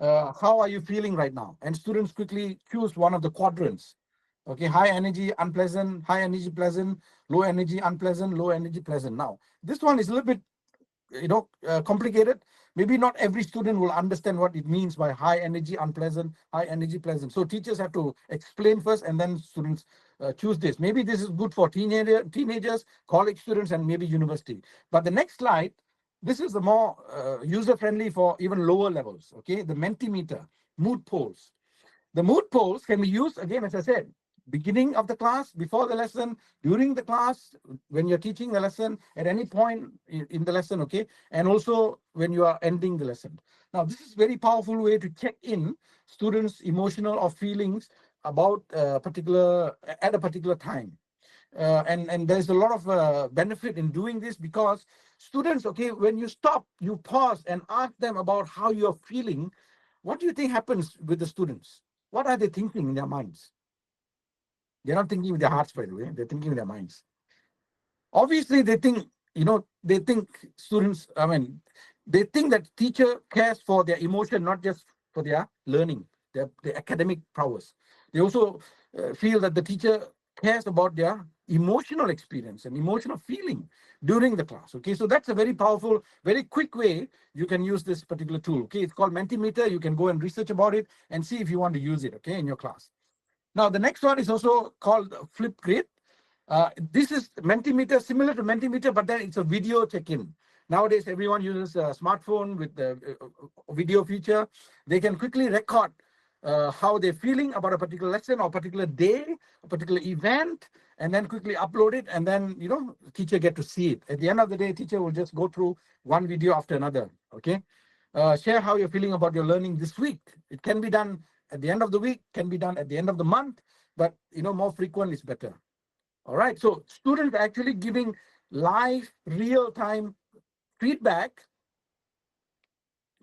how are you feeling right now? And students quickly choose one of the quadrants. Okay, high energy, unpleasant, high energy, pleasant, low energy, unpleasant, low energy, pleasant. Now, this one is a little bit, complicated. Maybe not every student will understand what it means by high energy, unpleasant, high energy, pleasant. So teachers have to explain first, and then students choose this. Maybe this is good for teenagers, college students, and maybe university. But the next slide, this is the more user-friendly for even lower levels, okay? The Mentimeter, mood polls. The mood polls can be used, again, as I said, beginning of the class, before the lesson, during the class, when you're teaching the lesson, at any point in the lesson, okay? And also when you are ending the lesson. Now, this is a very powerful way to check in students' emotional or feelings about at a particular time. And there's a lot of benefit in doing this, because students, okay, when you stop, you pause and ask them about how you're feeling, what do you think happens with the students? What are they thinking in their minds? They're not thinking with their hearts, by the way, they're thinking with their minds. Obviously, they think, they think students, they think that teacher cares for their emotion, not just for their learning, their academic prowess. They also feel that the teacher cares about their emotional experience and emotional feeling during the class. Okay, so that's a very powerful, very quick way you can use this particular tool. Okay, it's called Mentimeter. You can go and research about it and see if you want to use it, okay, in your class. Now, the next one is also called Flipgrid. This is Mentimeter, similar to Mentimeter, but then it's a video check-in. Nowadays, everyone uses a smartphone with the video feature. They can quickly record how they're feeling about a particular lesson or a particular day, a particular event, and then quickly upload it. And then, the teacher get to see it. At the end of the day, teacher will just go through one video after another, okay? Share how you're feeling about your learning this week. It can be done at the end of the week, can be done at the end of the month, but, more frequent is better. All right, so students actually giving live, real-time feedback.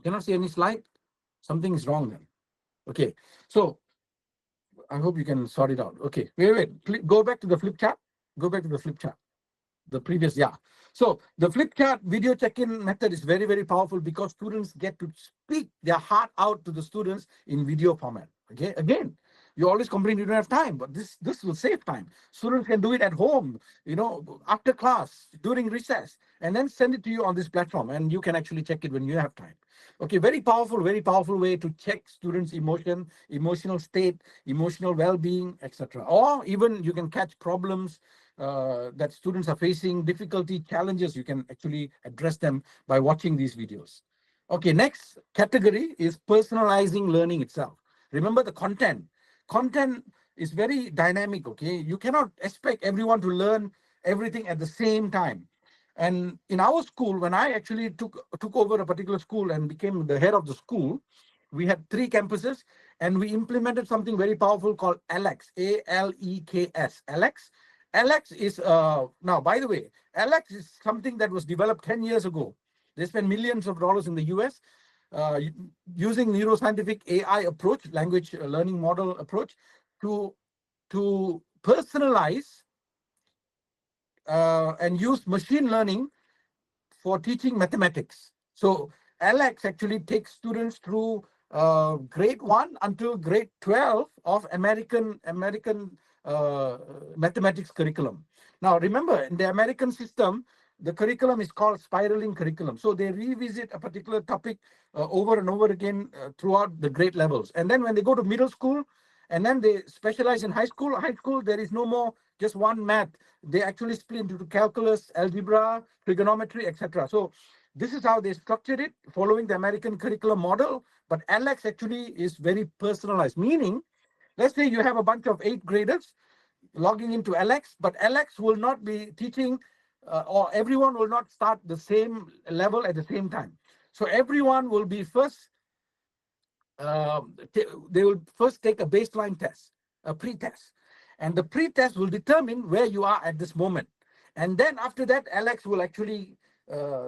Cannot see any slide. Something is wrong then. Okay, so I hope you can sort it out. Okay, wait. Go back to the flip chart. Go back to the flip chart. The previous, yeah. So the flip chart video check-in method is very, very powerful, because students get to speak their heart out to the students in video format. Okay, again, you always complain you don't have time, but this will save time. Students can do it at home, after class, during recess, and then send it to you on this platform, and you can actually check it when you have time. Okay, very powerful way to check students' emotion, emotional state, emotional well-being, etc. Or even you can catch problems that students are facing, difficulty, challenges. You can actually address them by watching these videos. Okay, next category is personalizing learning itself. Remember the content. Content is very dynamic, okay? You cannot expect everyone to learn everything at the same time. And in our school, when I actually took over a particular school and became the head of the school, we had 3 campuses and we implemented something very powerful called Alex, A-L-E-K-S, Alex. Alex is, now, by the way, Alex is something that was developed 10 years ago. They spent millions of dollars in the US using neuroscientific AI approach, language learning model approach, to personalize and use machine learning for teaching mathematics. So Alex actually takes students through grade 1 until grade 12 of American mathematics curriculum. Now remember, in the American system, the curriculum is called spiraling curriculum. So they revisit a particular topic over and over again throughout the grade levels. And then when they go to middle school, and then they specialize in high school. High school, there is no more just one math. They actually split into calculus, algebra, trigonometry, etc. So this is how they structured it, following the American curriculum model. But Alex actually is very personalized, meaning, let's say you have a bunch of 8th graders logging into Alex, but Alex will not be teaching, or everyone will not start the same level at the same time. So everyone will be first, they will first take a baseline test, a pre-test. And the pre-test will determine where you are at this moment. And then after that, Alex will actually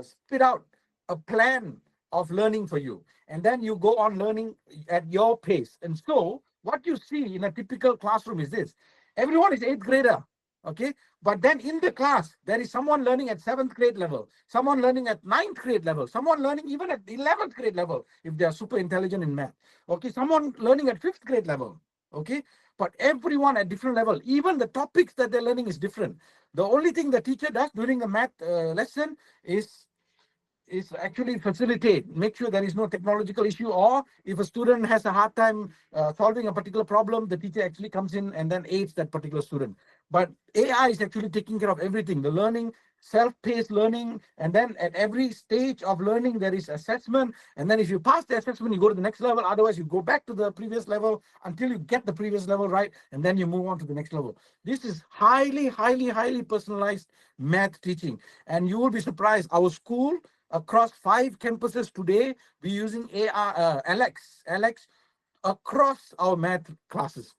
spit out a plan of learning for you. And then you go on learning at your pace. And so what you see in a typical classroom is this. Everyone is 8th grader, okay? But then in the class, there is someone learning at 7th grade level, someone learning at 9th grade level, someone learning even at 11th grade level, if they are super intelligent in math, okay? Someone learning at 5th grade level, okay? But everyone at different level, even the topics that they're learning is different. The only thing the teacher does during the math lesson is actually facilitate, make sure there is no technological issue, or if a student has a hard time solving a particular problem, the teacher actually comes in and then aids that particular student. But AI is actually taking care of everything, the learning, self-paced learning, and then at every stage of learning, there is assessment. And then if you pass the assessment, you go to the next level. Otherwise, you go back to the previous level until you get the previous level right, and then you move on to the next level. This is highly, highly, highly personalized math teaching. And you will be surprised, our school, across 5 campuses today, we're using Alex across our math classes.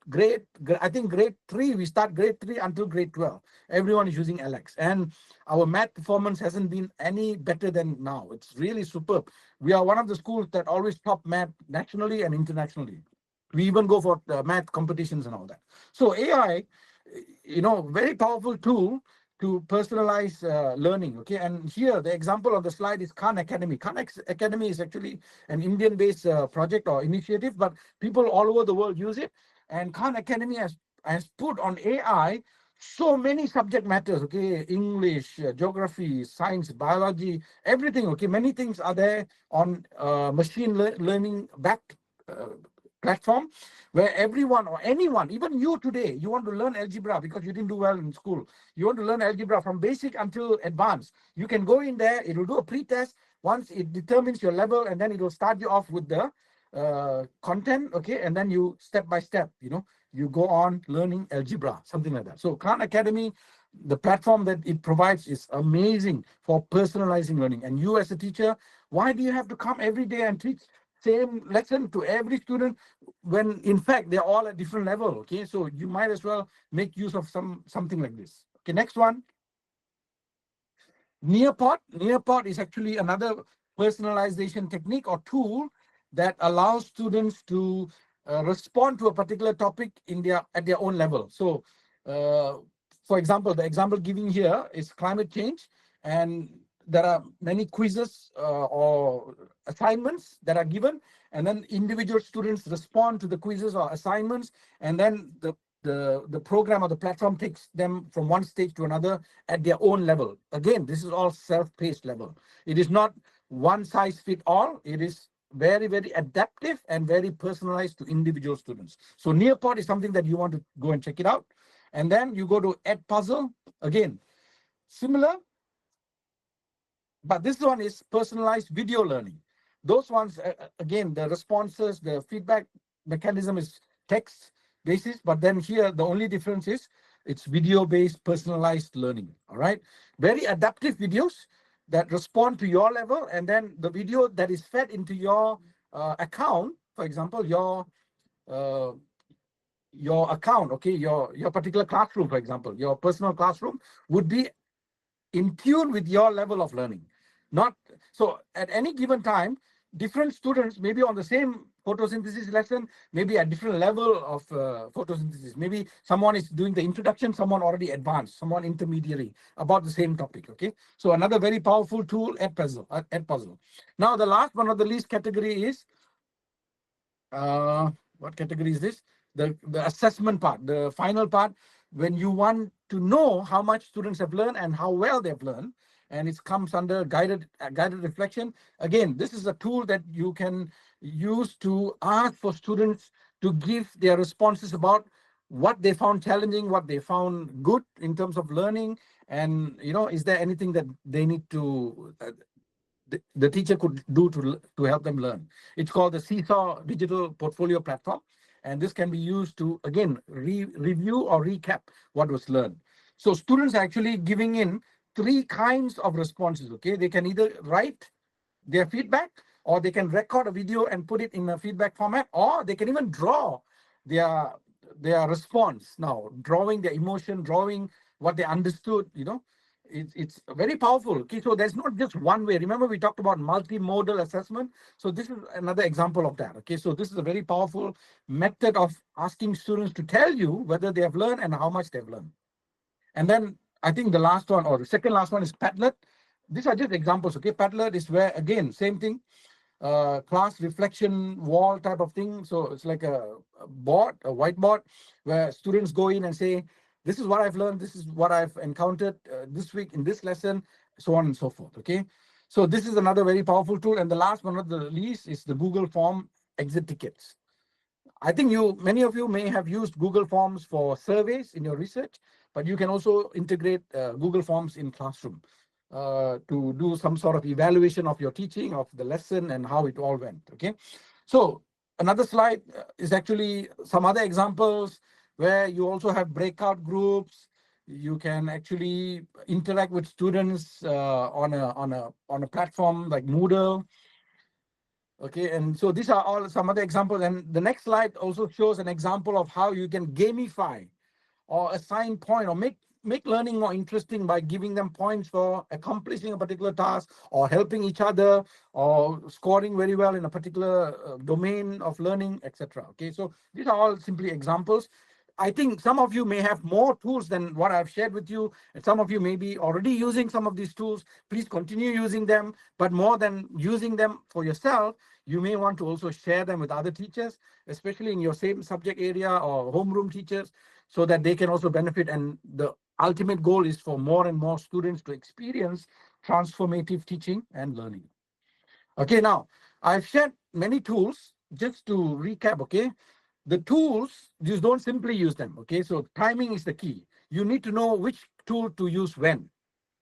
I think grade 3, we start grade 3 until grade 12. Everyone is using Alex. And our math performance hasn't been any better than now. It's really superb. We are one of the schools that always top math nationally and internationally. We even go for math competitions and all that. So AI, very powerful tool to personalize learning, okay? And here, the example of the slide is Khan Academy. Khan Academy is actually an Indian-based project or initiative, but people all over the world use it. And Khan Academy has put on AI so many subject matters, okay? English, geography, science, biology, everything, okay? Many things are there on machine learning backed platform, where everyone or anyone, even you today, you want to learn algebra because you didn't do well in school. You want to learn algebra from basic until advanced. You can go in there, it will do a pre-test. Once it determines your level, and then it will start you off with the content, okay? And then you step by step, you go on learning algebra, something like that. So Khan Academy, the platform that it provides is amazing for personalizing learning. And you as a teacher, why do you have to come every day and teach same lesson to every student when in fact they're all at different level? Okay, so you might as well make use of something like this. Okay, next one. Nearpod is actually another personalization technique or tool that allows students to respond to a particular topic at their own level. So for example, the example given here is climate change, and there are many quizzes or assignments that are given, and then individual students respond to the quizzes or assignments, and then the program or the platform takes them from one stage to another at their own level. Again, this is all self-paced level. It is not one size fit all. It is very, very adaptive and very personalized to individual students. So Nearpod is something that you want to go and check it out. And then you go to Edpuzzle, again, similar, but this one is personalized video learning. Those ones, again, the responses, the feedback mechanism is text basis, but then here the only difference is it's video-based personalized learning. All right, very adaptive videos that respond to your level, and then the video that is fed into your account, for example, your account, okay, your particular classroom, for example, your personal classroom would be in tune with your level of learning. Not so at any given time, different students may be on the same photosynthesis lesson, maybe at different level of photosynthesis. Maybe someone is doing the introduction, someone already advanced, someone intermediary about the same topic. Okay, so another very powerful tool, Edpuzzle. Now the last but not the least category is what category is this? The assessment part, the final part, when you want to know how much students have learned and how well they've learned, and it comes under guided reflection. Again, this is a tool that you can use to ask for students to give their responses about what they found challenging, what they found good in terms of learning, and is there anything that they need to the teacher could do to help them learn. It's called the Seesaw Digital Portfolio Platform. And this can be used to, again, review or recap what was learned. So students are actually giving in 3 kinds of responses, okay? They can either write their feedback, or they can record a video and put it in a feedback format, or they can even draw their response now, drawing their emotion, drawing what they understood, It's very powerful. Okay, so there's not just one way. Remember, we talked about multimodal assessment. So this is another example of that. Okay, so this is a very powerful method of asking students to tell you whether they have learned and how much they've learned. And then I think the last one, or the second last one, is Padlet. These are just examples. Okay, Padlet is where, again, same thing, class reflection wall type of thing. So it's like a whiteboard, where students go in and say, this is what I've learned, this is what I've encountered this week in this lesson, so on and so forth. Okay, so this is another very powerful tool. And the last but not the least is the Google Form exit tickets. I think many of you may have used Google Forms for surveys in your research, but you can also integrate Google Forms in classroom to do some sort of evaluation of your teaching, of the lesson, and how it all went. Okay, so another slide is actually some other examples where you also have breakout groups. You can actually interact with students on a platform like Moodle. Okay, and so these are all some other examples. And the next slide also shows an example of how you can gamify or assign point or make learning more interesting by giving them points for accomplishing a particular task, or helping each other, or scoring very well in a particular domain of learning, etc. Okay, so these are all simply examples. I think some of you may have more tools than what I've shared with you, and some of you may be already using some of these tools. Please continue using them, but more than using them for yourself, you may want to also share them with other teachers, especially in your same subject area or homeroom teachers, so that they can also benefit. And the ultimate goal is for more and more students to experience transformative teaching and learning. Okay, now I've shared many tools. Just to recap, okay, the tools, you don't simply use them. Okay, so timing is the key. You need to know which tool to use when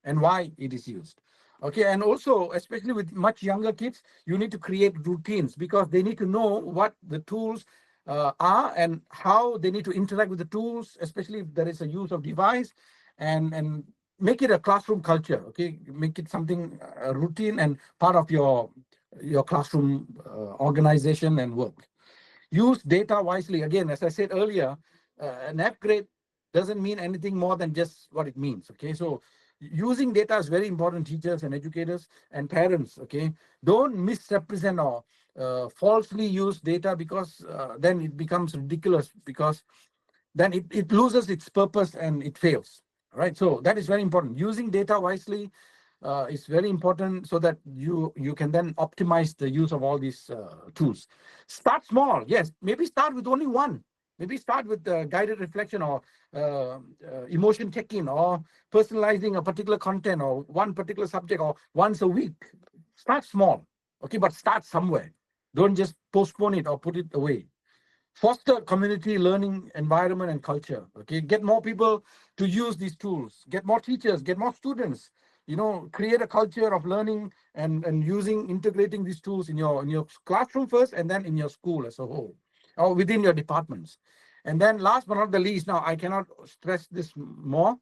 and why it is used. Okay, and also, especially with much younger kids, you need to create routines, because they need to know what the tools are and how they need to interact with the tools, especially if there is a use of device, and make it a classroom culture. Okay, make it something routine and part of your classroom organization and work. Use data wisely. Again, as I said earlier, an F grade doesn't mean anything more than just what it means. Okay, so using data is very important, teachers and educators and parents. Okay, don't misrepresent or falsely use data, because then it becomes ridiculous, because then it loses its purpose and it fails. All right, so that is very important. Using data wisely is very important, so that you can then optimize the use of all these tools. Start small. Yes, maybe start with only one. Maybe start with guided reflection, or emotion check-in, or personalizing a particular content, or one particular subject, or once a week. Start small, okay, but start somewhere. Don't just postpone it or put it away. Foster community learning environment and culture. Okay, get more people to use these tools. Get more teachers. Get more students. create a culture of learning and integrating these tools in your classroom first, and then in your school as a whole, or within your departments. And then last but not the least, now I cannot stress this more,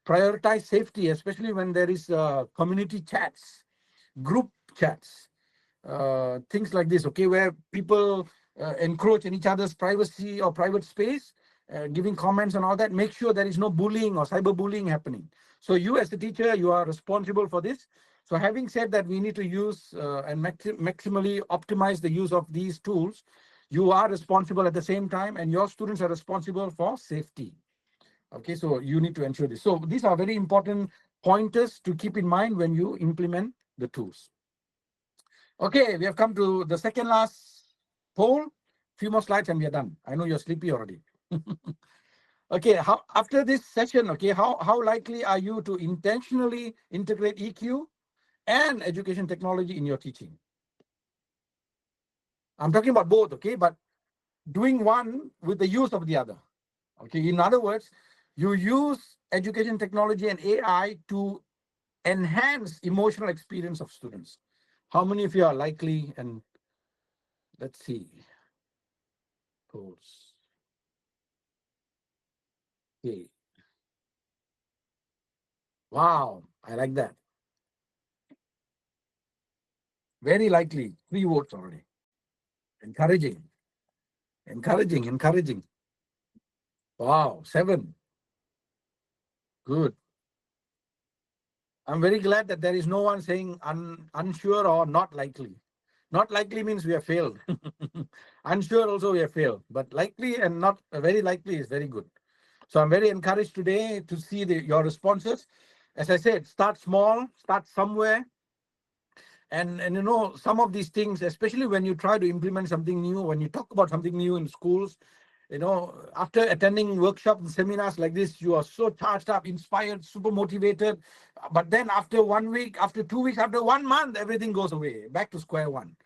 prioritize safety, especially when there is community chats, group chats, things like this, okay, where people encroach in each other's privacy or private space, giving comments and all that. Make sure there is no bullying or cyberbullying happening. So you as the teacher, you are responsible for this. So having said that, we need to use and maximally optimize the use of these tools. You are responsible at the same time, and your students are responsible for safety. Okay, so you need to ensure this. So these are very important pointers to keep in mind when you implement the tools. Okay, we have come to the second last poll. Few more slides and we are done. I know you're sleepy already. Okay, after this session, okay, how likely are you to intentionally integrate EQ and education technology in your teaching? I'm talking about both, okay, but doing one with the use of the other. Okay, in other words, you use education technology and AI to enhance emotional experience of students. How many of you are likely? And let's see. Polls. Okay. Wow, I like that. Very likely, 3 votes already. Encouraging. Encouraging. Wow, 7. Good. I'm very glad that there is no one saying unsure or not likely. Not likely means we have failed. Unsure also we have failed. But likely and not very likely is very good. So I'm very encouraged today to see your responses. As I said, start small, start somewhere. And some of these things, especially when you try to implement something new, when you talk about something new in schools, after attending workshops and seminars like this, you are so charged up, inspired, super motivated. But then after 1 week, after 2 weeks, after 1 month, everything goes away, back to square one.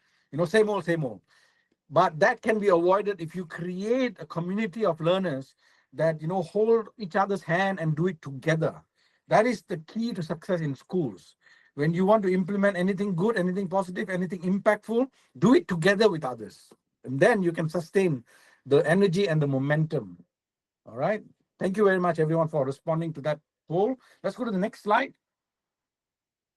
Same old. But that can be avoided if you create a community of learners that, hold each other's hand and do it together. That is the key to success in schools. When you want to implement anything good, anything positive, anything impactful, do it together with others. And then you can sustain the energy and the momentum. All right. Thank you very much, everyone, for responding to that poll. Let's go to the next slide.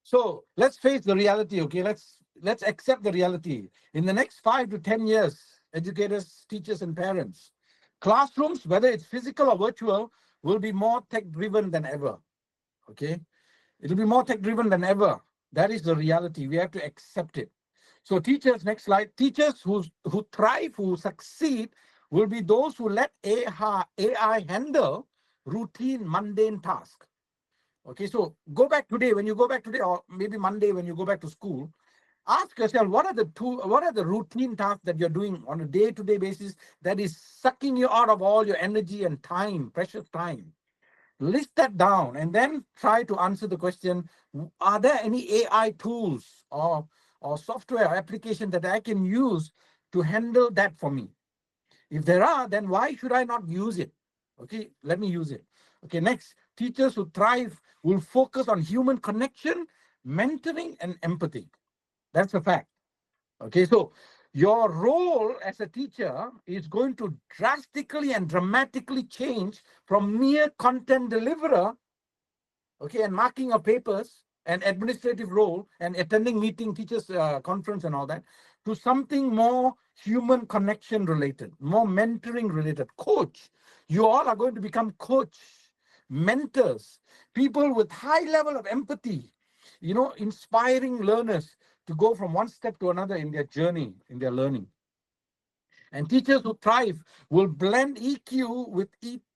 So let's face the reality, okay? Let's accept the reality. In the next 5 to 10 years, educators, teachers, and parents, classrooms, whether it's physical or virtual, will be more tech-driven than ever, okay? It'll be more tech-driven than ever. That is the reality. We have to accept it. So teachers, next slide. Teachers who thrive, who succeed, will be those who let AI handle routine, mundane tasks. Okay, so go back today, when you go back today, or maybe Monday when you go back to school, ask yourself, what are the routine tasks that you're doing on a day-to-day basis that is sucking you out of all your energy and time, precious time? List that down and then try to answer the question, are there any AI tools or software application that I can use to handle that for me? If there are, then why should I not use it? Okay, let me use it. Okay, next, teachers who thrive will focus on human connection, mentoring, and empathy. That's a fact. Okay, so your role as a teacher is going to drastically and dramatically change from mere content deliverer, okay, and marking of papers and administrative role and attending meeting, teachers conference and all that, to something more human connection related, more mentoring related. Coach, you all are going to become coach, mentors, people with high level of empathy, inspiring learners to go from one step to another in their journey, in their learning. And teachers who thrive will blend EQ with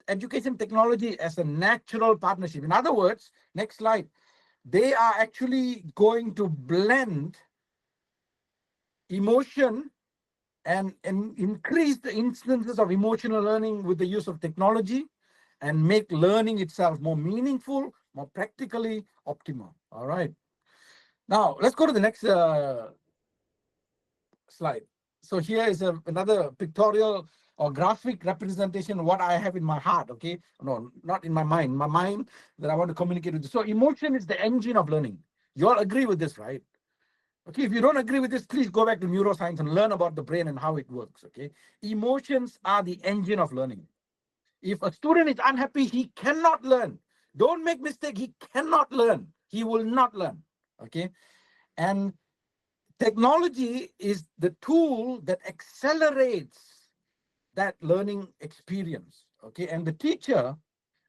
education technology as a natural partnership. In other words, next slide, they are actually going to blend emotion and increase the instances of emotional learning with the use of technology and make learning itself more meaningful, more practically optimal. All right. Now, let's go to the next slide. So here is another pictorial or graphic representation of what I have in my heart, okay? No, not in my mind. My mind that I want to communicate with you. So emotion is the engine of learning. You all agree with this, right? Okay, if you don't agree with this, please go back to neuroscience and learn about the brain and how it works, okay? Emotions are the engine of learning. If a student is unhappy, he cannot learn. Don't make mistake, he cannot learn. He will not learn, okay? And technology is the tool that accelerates that learning experience, okay? And the teacher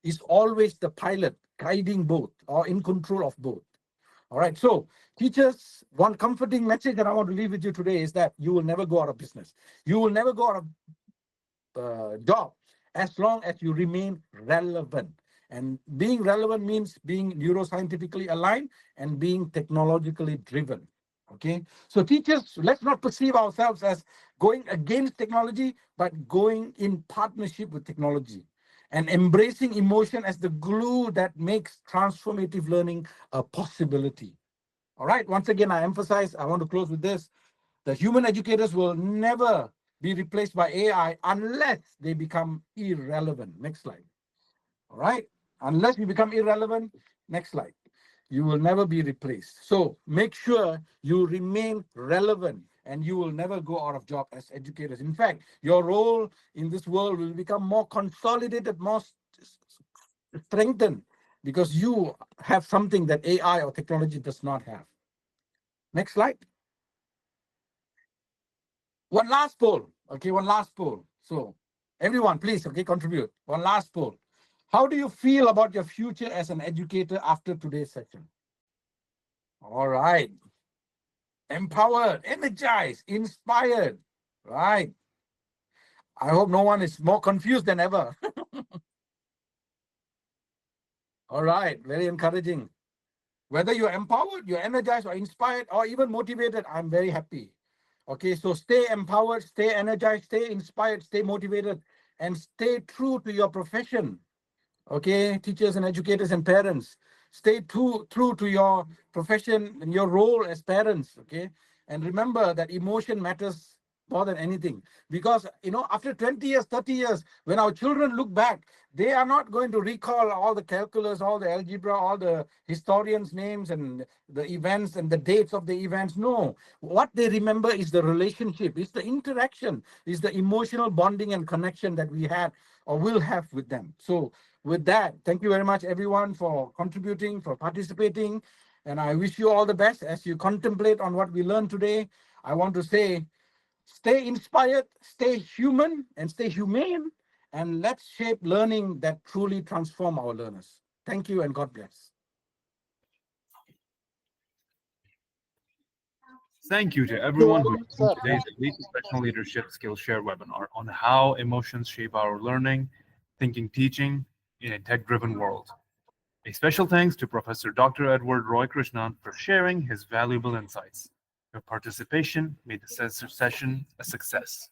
is always the pilot, guiding both or in control of both. All right, so teachers, one comforting message that I want to leave with you today is that you will never go out of business. You will never go out of job as long as you remain relevant. And being relevant means being neuroscientifically aligned and being technologically driven. Okay, so teachers, let's not perceive ourselves as going against technology, but going in partnership with technology and embracing emotion as the glue that makes transformative learning a possibility. All right, once again, I emphasize, I want to close with this. The human educators will never be replaced by AI unless they become irrelevant. Next slide. All right, unless you become irrelevant, next slide. You will never be replaced. So make sure you remain relevant and you will never go out of job as educators. In fact, your role in this world will become more consolidated, more strengthened, because you have something that AI or technology does not have. Next slide. One last poll. Okay, one last poll. So everyone, please, okay, contribute. One last poll. How do you feel about your future as an educator after today's session? All right. Empowered, energized, inspired. Right. I hope no one is more confused than ever. All right. Very encouraging. Whether you're empowered, you're energized, or inspired, or even motivated, I'm very happy. Okay, so stay empowered, stay energized, stay inspired, stay motivated, and stay true to your profession. Okay, teachers and educators and parents, stay true to your profession and your role as parents. Okay, and remember that emotion matters more than anything, because after 20 years, 30 years, when our children look back, they are not going to recall all the calculus, all the algebra, all the historians' names and the events and the dates of the events. No, what they remember is the relationship, is the interaction, is the emotional bonding and connection that we had or will have with them. So with that, thank you very much, everyone, for contributing, for participating. And I wish you all the best as you contemplate on what we learned today. I want to say, stay inspired, stay human, and stay humane. And let's shape learning that truly transform our learners. Thank you and God bless. Thank you to everyone who joined today's Elite Professional Leadership Skillshare webinar on how emotions shape our learning, thinking, teaching in a tech-driven world. A special thanks to Professor Dr. Edward Roy Krishnan for sharing his valuable insights. Your participation made the session a success.